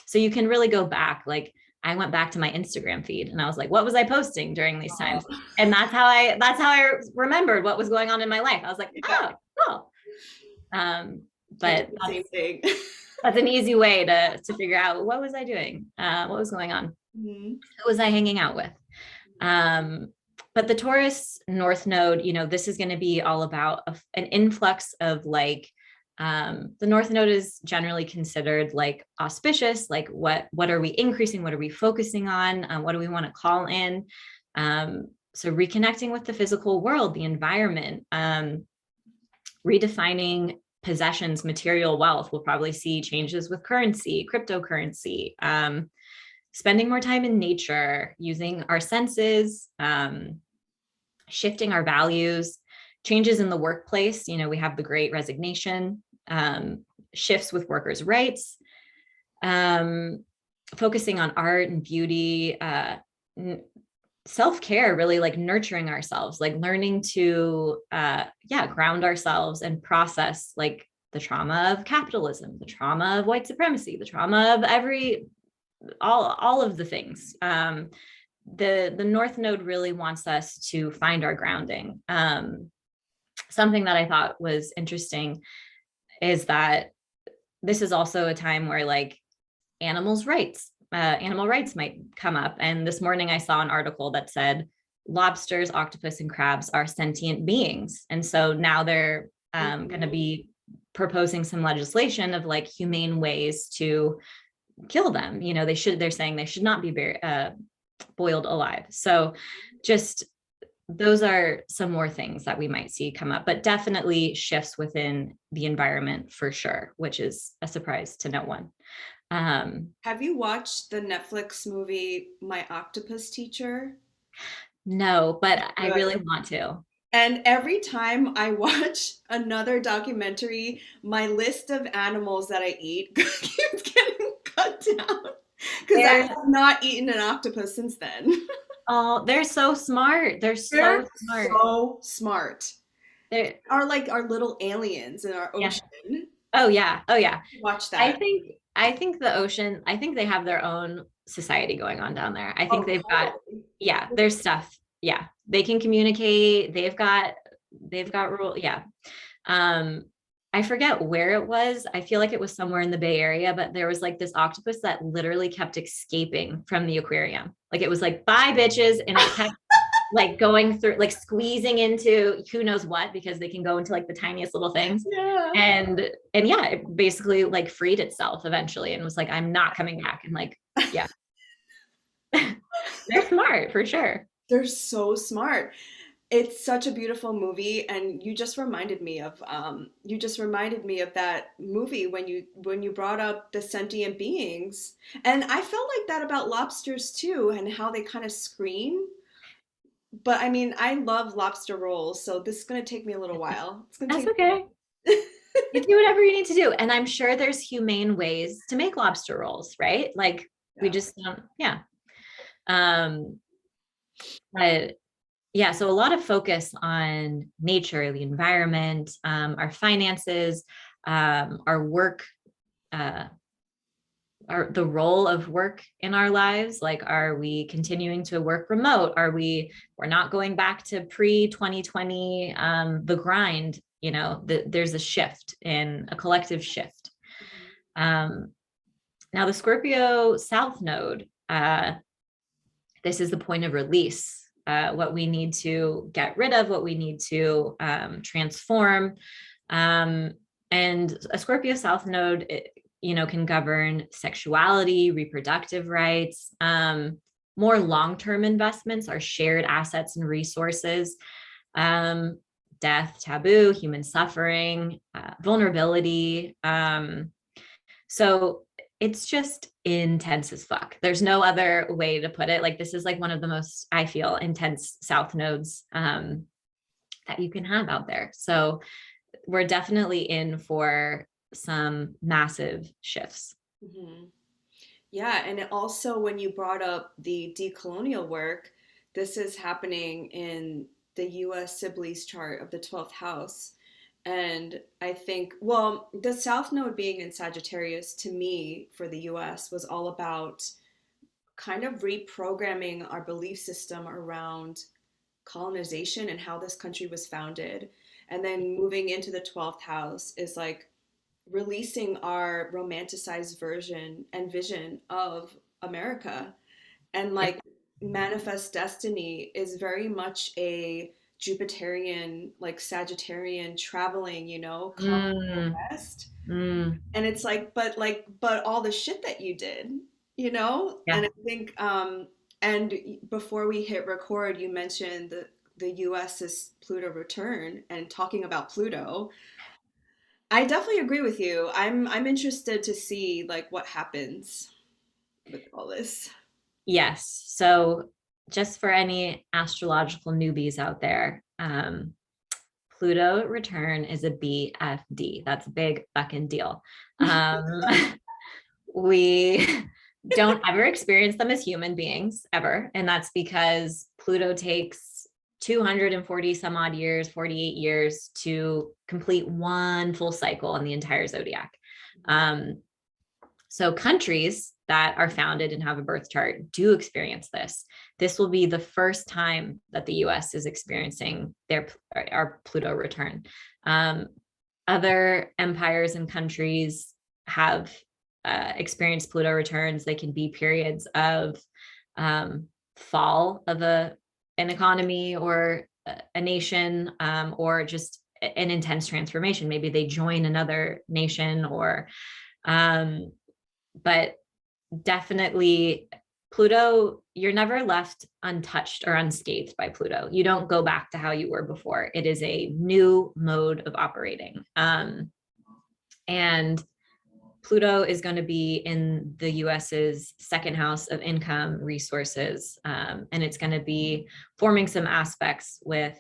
so you can really go back. Like I went back to my Instagram feed and I was like, what was I posting during these times? And that's how I remembered what was going on in my life. I was like, oh, cool. But same thing. That's an easy way to figure out what was I doing, what was going on, who was I hanging out with. But the Taurus North Node, this is going to be all about an influx of like, the North Node is generally considered like auspicious. Like what are we increasing? What are we focusing on? What do we want to call in? So reconnecting with the physical world, the environment, redefining possessions, material wealth. We'll probably see changes with currency, cryptocurrency, spending more time in nature, using our senses, shifting our values, changes in the workplace. We have the Great Resignation, shifts with workers' rights, focusing on art and beauty, self-care, really like nurturing ourselves, like learning to ground ourselves and process like the trauma of capitalism, the trauma of white supremacy, the trauma of all of the things. The North Node really wants us to find our grounding. Something that I thought was interesting is that this is also a time where like animal rights might come up. And this morning I saw an article that said lobsters, octopus, and crabs are sentient beings. And so now they're going to be proposing some legislation of like humane ways to kill them. They're saying they should not be boiled alive. So just those are some more things that we might see come up, but definitely shifts within the environment for sure, which is a surprise to no one. Have you watched the Netflix movie My Octopus Teacher? No, but I Good. really want to. And every time I watch another documentary, my list of animals that I eat keeps getting cut down because I They're have not eaten an octopus since then. Oh, they're so smart. They're They're so smart. so smart. They're Are like our little aliens in our yeah. ocean. Oh yeah. Oh yeah. Watch I that. think I think the ocean, I think they have their own society going on down there. I think Oh, they've got, totally. yeah, there's stuff. Yeah. They can communicate. They've got rule. Yeah. Um, I forget where it was. I feel like it was somewhere in the Bay Area, but there was like this octopus that literally kept escaping from the aquarium. Like it was like, bye bitches. And it kept like going through, like squeezing into who knows what, because they can go into like the tiniest little things. Yeah. And yeah, it basically like freed itself eventually and was like, I'm not coming back. And like, yeah, they're smart for sure. They're so smart. It's such a beautiful movie, and you just reminded me of that movie when you brought up the sentient beings. And I felt like that about lobsters too, and how they kind of scream. But I mean, I love lobster rolls, so this is gonna take me a little while. It's gonna That's take okay. You do whatever you need to do. And I'm sure there's humane ways to make lobster rolls, right? Like we yeah. just don't, yeah. Um, but yeah, so a lot of focus on nature, the environment, our finances, our work, uh, the role of work in our lives. Like, are we continuing to work remote? We're not going back to pre 2020, the grind, there's a shift in a collective shift. Mhm. Um, Now the Scorpio South Node, this is the point of release, what we need to get rid of, what we need to transform. And a Scorpio South Node, can govern sexuality, reproductive rights, more long-term investments, are shared assets and resources, um, death, taboo, human suffering, vulnerability. So it's just intense as fuck. There's no other way to put it. Like this is like one of the most, I feel, intense South nodes that you can have out there. So we're definitely in for some massive shifts. Mhm. Yeah, and it also when you brought up the decolonial work, this is happening in the US Sibley's chart of the 12th house. And I think, well, the South Node being in Sagittarius to me for the US was all about kind of reprogramming our belief system around colonization and how this country was founded. And then moving into the 12th house is like releasing our romanticized version and vision of America. And like Yep. manifest destiny is very much a Jupiterian, like Sagittarian traveling, come Mm, west. mm, And it's but all the shit that you did, And yeah. I think and before we hit record, you mentioned the US's Pluto return and talking about Pluto. I definitely agree with you. I'm interested to see like what happens with all this. Yes. So just for any astrological newbies out there, Pluto return is a BFD. That's a big fucking deal. Um, we don't ever experience them as human beings ever. And that's because Pluto takes 240 some odd years, 48 years to complete one full cycle in the entire zodiac. Um, so countries that are founded and have a birth chart do experience this. This will be the first time that the US is experiencing our Pluto return. Um, Other empires and countries have experienced Pluto returns. They can be periods of fall of an economy or a nation, or just an intense transformation. Maybe they join another nation, or um, but definitely Pluto, you're never left untouched or unscathed by Pluto. You don't go back to how you were before. It is a new mode of operating. And Pluto is going to be in the US's second house of income resources. And it's going to be forming some aspects with,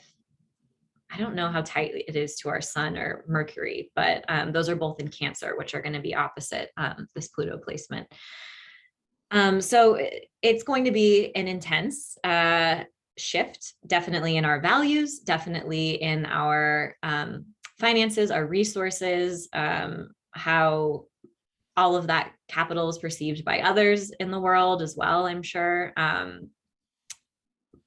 I don't know how tight it is to our sun or Mercury, but those are both in Cancer, which are going to be opposite this Pluto placement. So it's going to be an intense shift, definitely in our values, definitely in our finances, our resources, how all of that capital is perceived by others in the world as well, I'm sure.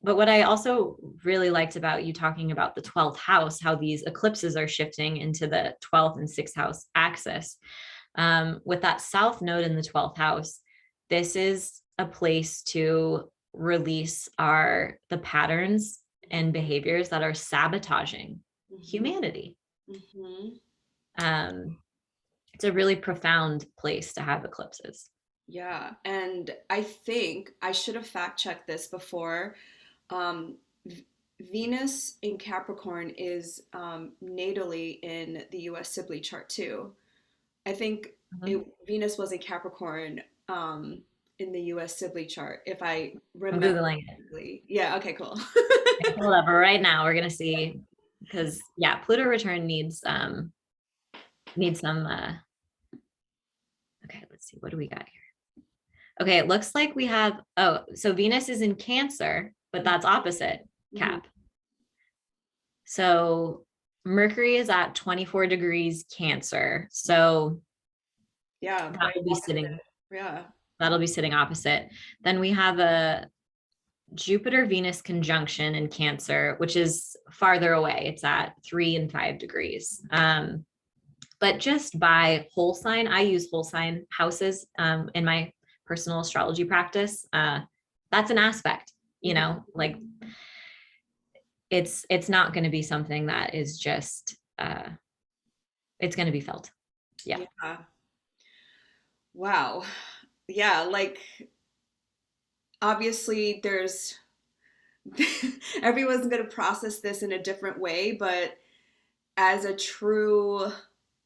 But what I also really liked about you talking about the 12th house, how these eclipses are shifting into the 12th and 6th house axis. With that south node in the 12th house, this is a place to release the patterns and behaviors that are sabotaging Hmm. humanity. Hmm. Um, it's a really profound place to have eclipses. Yeah, and I think I should have fact checked this before. Um, Venus in Capricorn is natally in the US Sibley chart too. I think Mhm. Venus was in Capricorn in the US Sibley chart, if I I'm remember Googling it. correctly. Yeah, okay, cool. Hold up, right now we're gonna see, because yeah, Pluto return needs some okay, let's see, what do we got here? Okay, it looks like we have, so Venus is in Cancer, but that's opposite Mhm. Cap. So Mercury is at 24 degrees Cancer. So Yeah, that right will be opposite. sitting, Yeah. that'll be sitting opposite. Then we have a Jupiter Venus conjunction in Cancer, which is farther away. It's at 3 and 5 degrees. But just by whole sign, I use whole sign houses in my personal astrology practice. That's an aspect, Mhm. like it's not going to be something that is just it's going to be felt. Yeah. Yeah. Wow. Yeah, like obviously there's everyone's going to process this in a different way, but as a true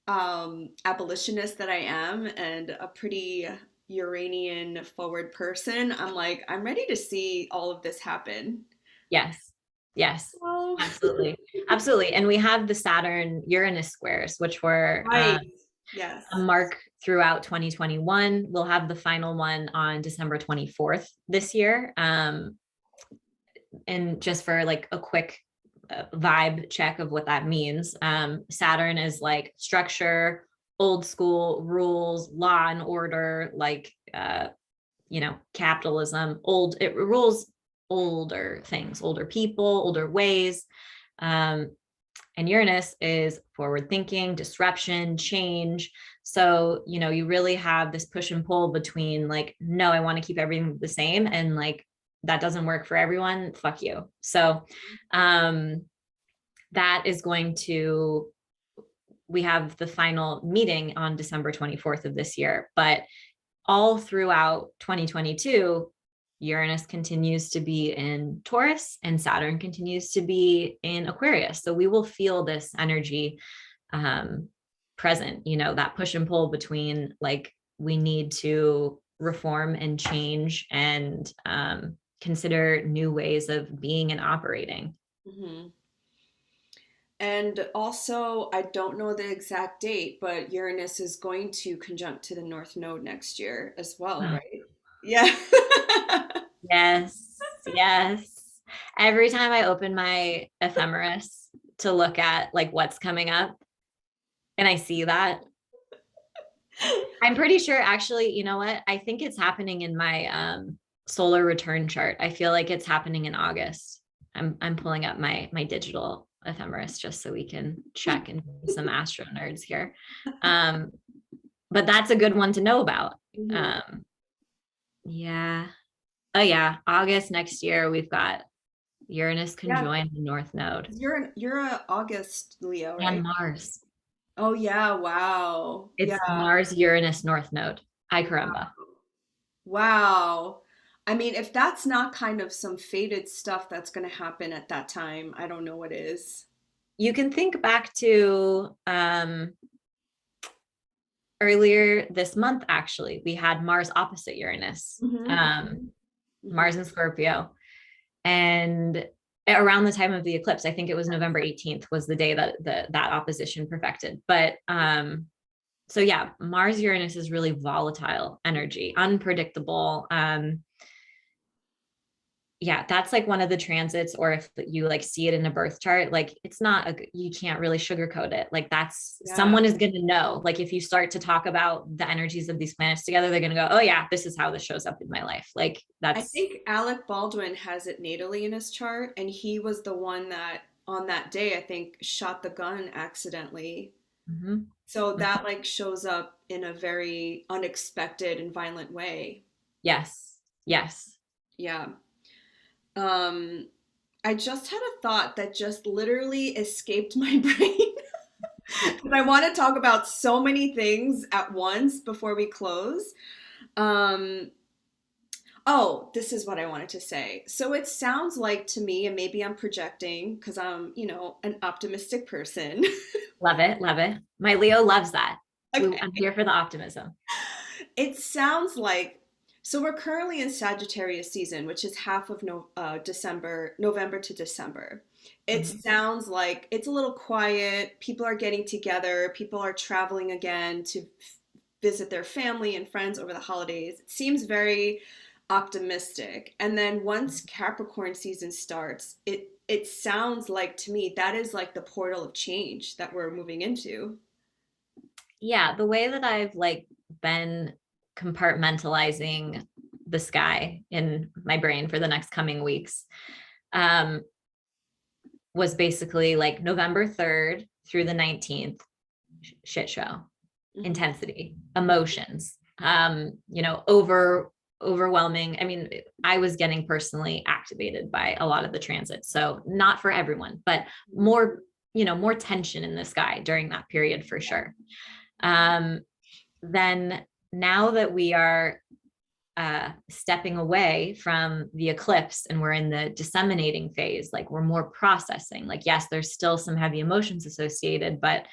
abolitionist that I am and a pretty Uranian forward person, I'm like, I'm ready to see all of this happen. Yes. Yes. Oh, Absolutely. Absolutely. And we have the Saturn Uranus squares, which were right. Yes. a mark throughout 2021. We'll have the final one on December 24th this year. And just for like a quick vibe check of what that means, Saturn is like structure, old school rules, law and order, like capitalism. It rules older things, older people, older ways. Um, and Uranus is forward thinking, disruption, change. So, you really have this push and pull between like, no, I want to keep everything the same, and like, that doesn't work for everyone, fuck you. So that is going to, we have the final meeting on December 24th of this year, but all throughout 2022, Uranus continues to be in Taurus and Saturn continues to be in Aquarius. So we will feel this energy present, you know, that push and pull between like, we need to reform and change and consider new ways of being and operating. Hmm. And also, I don't know the exact date, but Uranus is going to conjunct to the North Node next year as well, right? Yeah. Yes, yes. Every time I open my ephemeris to look at like what's coming up and I see that, I'm pretty sure actually, you know what? I think it's happening in my solar return chart. I feel like it's happening in August. I'm pulling up my digital ephemeris just so we can check and be some astro nerds here. But that's a good one to know about. Mhm. Um, yeah. Oh yeah, August next year we've got Uranus Yeah, conjoined the North Node 'cause you're a August Leo, and right? Mars. Oh yeah, wow. Yeah. It's Mars Uranus North Node. Ay caramba. Wow. I mean, if that's not kind of some fated stuff that's going to happen at that time, I don't know what is. You can think back to earlier this month, actually, we had Mars opposite Uranus, Hmm. Hmm. Mars in Scorpio. And around the time of the eclipse, I think it was November 18th was the day that that opposition perfected. But so yeah, Mars Uranus is really volatile energy, unpredictable. Yeah, that's like one of the transits, or if you like see it in a birth chart, like it's not you can't really sugarcoat it. Like that's, Yeah. someone is going to know. Like if you start to talk about the energies of these planets together, they're going to go, oh yeah, this is how this shows up in my life. Like I that's, think Alec Baldwin has it natally in his chart, and he was the one that on that day, I think, shot the gun accidentally. mhm, So mhm. that like shows up in a very unexpected and violent way. Yes, yes. Yeah. Um, I just had a thought that just literally escaped my brain. Because I want to talk about so many things at once before we close. Um, oh, this is what I wanted to say. So it sounds like to me, and maybe I'm projecting because I'm, an optimistic person. Love it, love it. My Leo loves that. I'm Okay. here for the optimism. It sounds like, so we're currently in Sagittarius season, which is half of November to December. It Mhm. sounds like it's a little quiet. People are getting together. People are traveling again to visit their family and friends over the holidays. It seems very optimistic. And then once Capricorn season starts, it sounds like to me that is like the portal of change that we're moving into. Yeah, the way that I've like been compartmentalizing the sky in my brain for the next coming weeks um, was basically like November 3rd through the 19th, shit show, Hmm. intensity, emotions, overwhelming. I mean, I was getting personally activated by a lot of the transits. So not for everyone, but more, more tension in the sky during that period for sure. Um, then now that we are stepping away from the eclipse and we're in the disseminating phase, like we're more processing. Like, yes, there's still some heavy emotions associated, but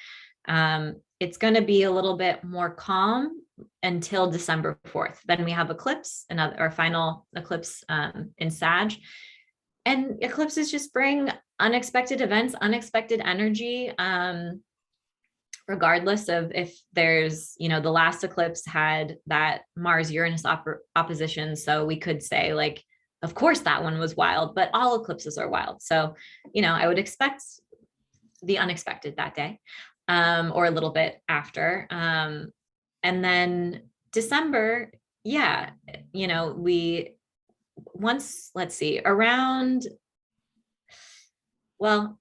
it's going to be a little bit more calm until December 4th. Then we have eclipse, our final eclipse in Sag. And eclipses just bring unexpected events, unexpected energy. Regardless of if there's, the last eclipse had that Mars Uranus opposition. So we could say, like, of course, that one was wild, but all eclipses are wild. So, I would expect the unexpected that day or a little bit after. And then December, yeah, we once, let's see, around, well,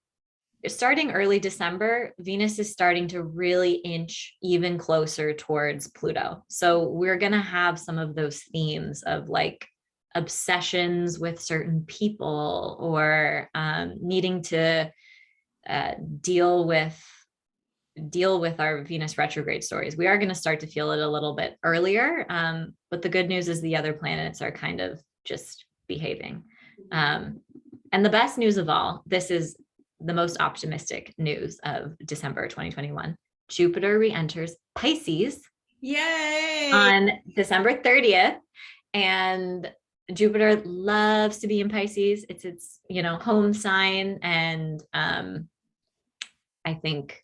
starting early December, Venus is starting to really inch even closer towards Pluto. So we're going to have some of those themes of like obsessions with certain people, or needing to uh, deal with deal with our Venus retrograde stories. We are going to start to feel it a little bit earlier, but the good news is the other planets are kind of just behaving. And the best news of all, this is the most optimistic news of December 2021. Jupiter re-enters Pisces. Yay! On December 30th. And Jupiter loves to be in Pisces. It's its, home sign. And I think,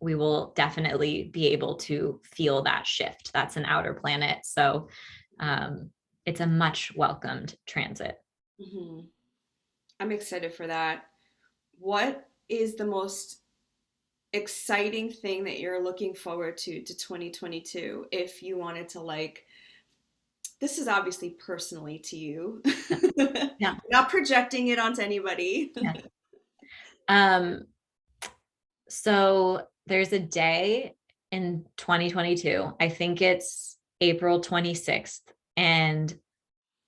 we will definitely be able to feel that shift. That's an outer planet. So it's a much welcomed transit. Mm-hmm. I'm excited for that. What is the most exciting thing that you're looking forward to 2022, if you wanted to, like, this is obviously personally to you. Yeah. Not projecting it onto anybody. Yeah. So there's a day in 2022, I think it's April 26th, and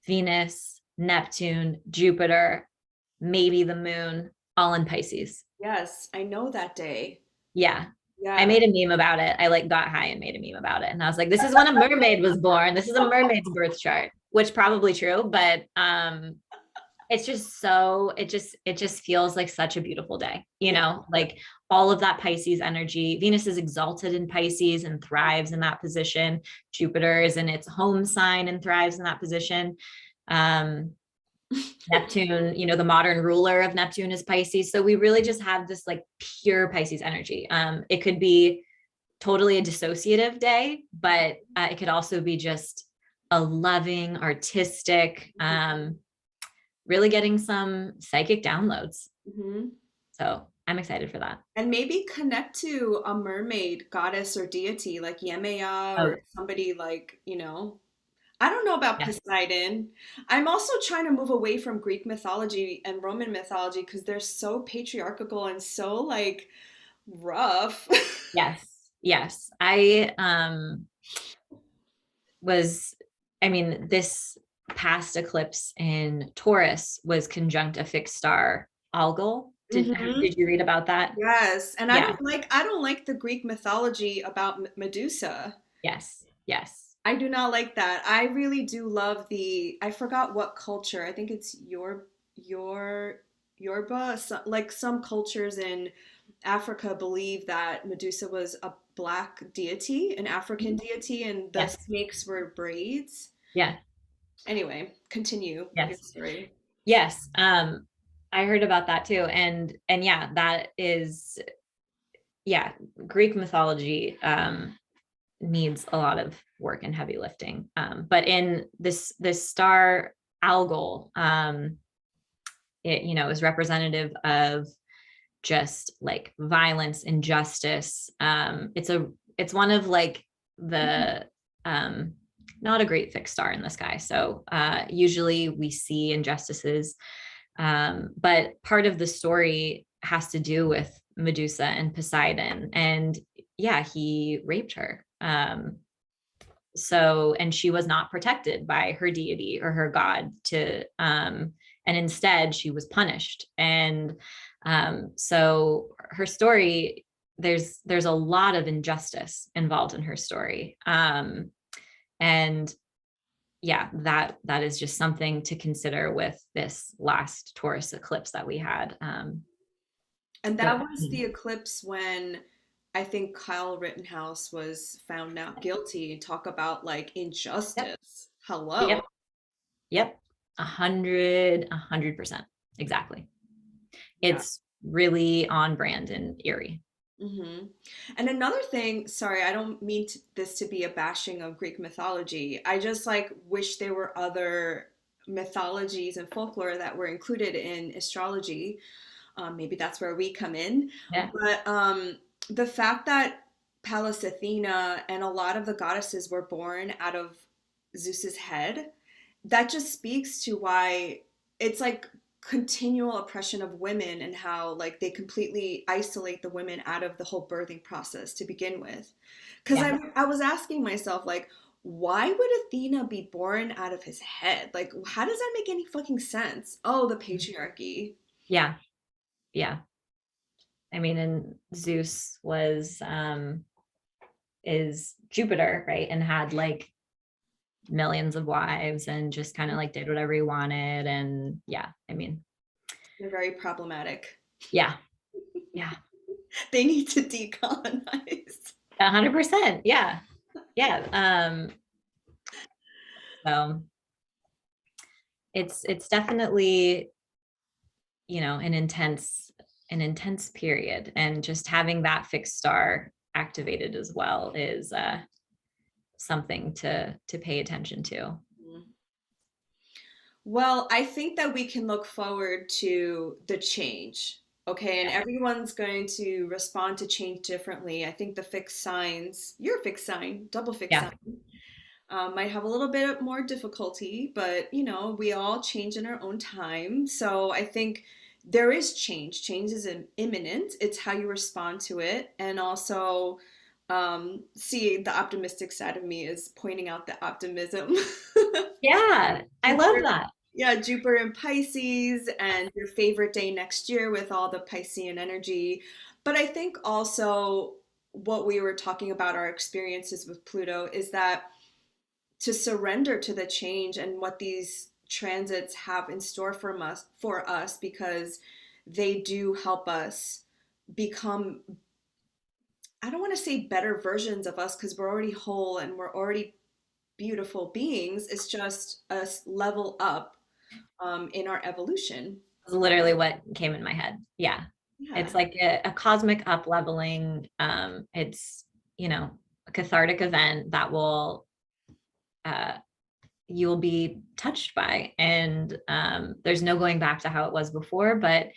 Venus, Neptune, Jupiter, maybe the moon, all in Pisces. Yes, I know that day. Yeah. I Yeah. made a meme about it. I like got high and made a meme about it. And I was like, this is when a mermaid was born. This is a mermaid's birth chart, which probably true, but it's just so it just feels like such a beautiful day, like all of that Pisces energy. Venus is exalted in Pisces and thrives in that position. Jupiter is in its home sign and thrives in that position. Neptune, the modern ruler of Neptune is Pisces. So we really just have this like pure Pisces energy. It could be totally a dissociative day, but it could also be just a loving, artistic, really getting some psychic downloads. Mm-hmm. So I'm excited for that. And maybe connect to a mermaid goddess or deity like Yemaya, Oh, or somebody like, I don't know about yes. Poseidon. I'm also trying to move away from Greek mythology and Roman mythology because they're so patriarchal and so like rough. Yes. Yes. I was, I mean, this past eclipse in Taurus was conjunct a fixed star Algol. Hmm. Did you read about that? Yes, and Yeah. I don't like the Greek mythology about Medusa. Yes. Yes. I do not like that. I really do love I forgot what culture. I think it's Yoruba. Like some cultures in Africa believe that Medusa was a black deity, an African deity, and the Yes. snakes were braids. Yeah. Anyway, continue your Yes. story. Yes. I heard about that too. And yeah, that is, yeah, Greek mythology needs a lot of work and heavy lifting. But in this star Algol, it, is representative of just like violence, injustice. It's one of like the not a great fixed star in the sky. So usually we see injustices, but part of the story has to do with Medusa and Poseidon, and yeah, he raped her. And she was not protected by her deity or her god and instead she was punished. And so her story, there's a lot of injustice involved in her story. And yeah, that is just something to consider with this last Taurus eclipse that we had. And that But was the eclipse when I think Kyle Rittenhouse was found not guilty. Talk about like yep, injustice. Hello. yep, yep, 100%, exactly. Yeah. It's really on brand and eerie. Hmm. And another thing, sorry, I don't mean this to be a bashing of Greek mythology. I just like wish there were other mythologies and folklore that were included in astrology. Maybe that's where we come in. Yeah, But the fact that Pallas Athena and a lot of the goddesses were born out of Zeus's head, that just speaks to why it's like continual oppression of women and how like they completely isolate the women out of the whole birthing process to begin with. Because yeah, I was asking myself like, why would Athena be born out of his head? Like, how does that make any fucking sense? Oh, the patriarchy. Yeah. Yeah. I mean, and Zeus was is Jupiter, right? And had like millions of wives and just kind of like did whatever he wanted. And yeah, I mean, They're very problematic. yeah, yeah, They need to decolonize. 100%. Yeah. Yeah. So it's definitely, you know, an intense period. And just having that fixed star activated as well is something to pay attention to. Well, I think that we can look forward to the change. Okay, and Yeah. everyone's going to respond to change differently. I think the fixed signs, your fixed sign, double fixed Yeah. sign, might have a little bit more difficulty, but you know, we all change in our own time. So I think there is change. Change is imminent. It's how you respond to it. And also, see, the optimistic side of me is pointing out the optimism. Yeah. I love Jupiter, that. yeah, Jupiter in Pisces and your favorite day next year with all the Piscean energy. But I think also what we were talking about our experiences with Pluto is that to surrender to the change and what these transits have in store for us because they do help us become, I don't want to say better versions of us because we're already whole and we're already beautiful beings. It's just a level up in our evolution. Is literally what came in my head. Yeah. Yeah. It's like a cosmic up leveling. It's, you know, a cathartic event that will, uh, you'll be touched by. And there's no going back to how it was before, but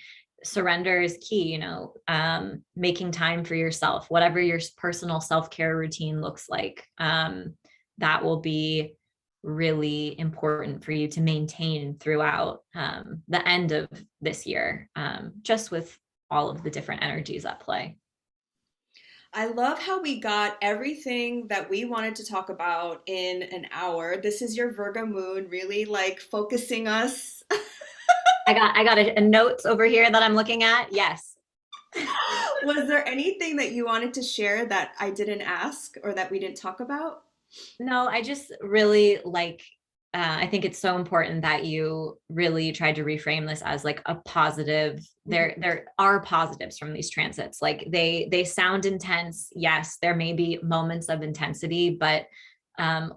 surrender is key, you know, making time for yourself, whatever your personal self-care routine looks like. That will be really important for you to maintain throughout the end of this year, just with all of the different energies at play. I love how we got everything that we wanted to talk about in an hour. This is your Virgo moon really like focusing us. I got a notes over here that I'm looking at. Yes. Was there anything that you wanted to share that I didn't ask or that we didn't talk about? No, I just really like, I think it's so important that you really tried to reframe this as like a positive. There are positives from these transits. Like they sound intense. Yes, there may be moments of intensity, but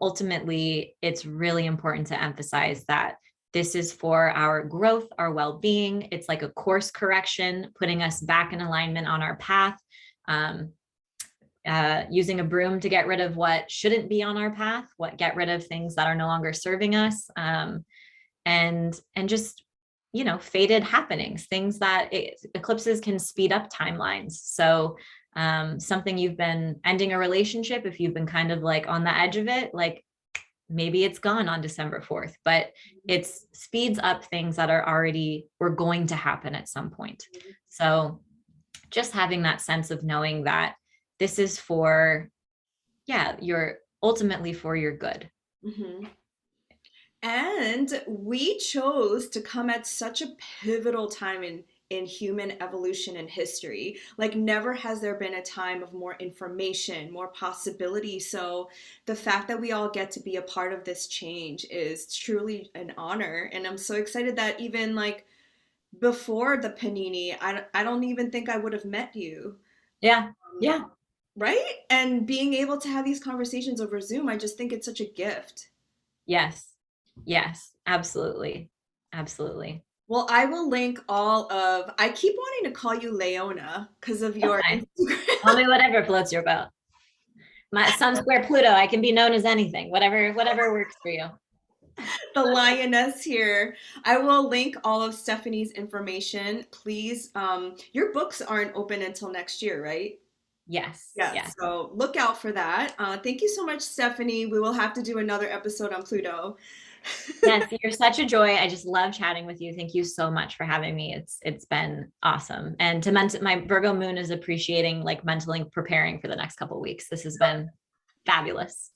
ultimately it's really important to emphasize that this is for our growth, our well-being. It's like a course correction, putting us back in alignment on our path. Um, Using a broom to get rid of what shouldn't be on our path, get rid of things that are no longer serving us, and just, you know, fated happenings, things that eclipses can speed up timelines. So something you've been ending a relationship, if you've been kind of like on the edge of it, like maybe it's gone on December 4th, but it speeds up things that are already were going to happen at some point. So just having that sense of knowing that this is for, yeah, you're ultimately for your good. Mm-hmm. And we chose to come at such a pivotal time in human evolution and history. Like never has there been a time of more information, more possibility. So the fact that we all get to be a part of this change is truly an honor. And I'm so excited that even like before the panini, I don't even think I would have met you. Yeah. Yeah. Right? And being able to have these conversations over Zoom, I just think it's such a gift. Yes. Yes. Absolutely. Absolutely. Well, I will link all of, I keep wanting to call you Leona because of That's your fine. Call Instagram. me whatever floats your boat. My Sun square Pluto. I can be known as anything. Whatever works for you. The lioness here. I will link all of Stephanie's information. Please, your books aren't open until next year, right? Yes. Yeah, Yes. so look out for that. Thank you so much, Stephanie. We will have to do another episode on Pluto. Yes. You're such a joy. I just love chatting with you. Thank you so much for having me. It's been awesome. And to mention, my Virgo moon is appreciating like mentally preparing for the next couple of weeks. This has been fabulous.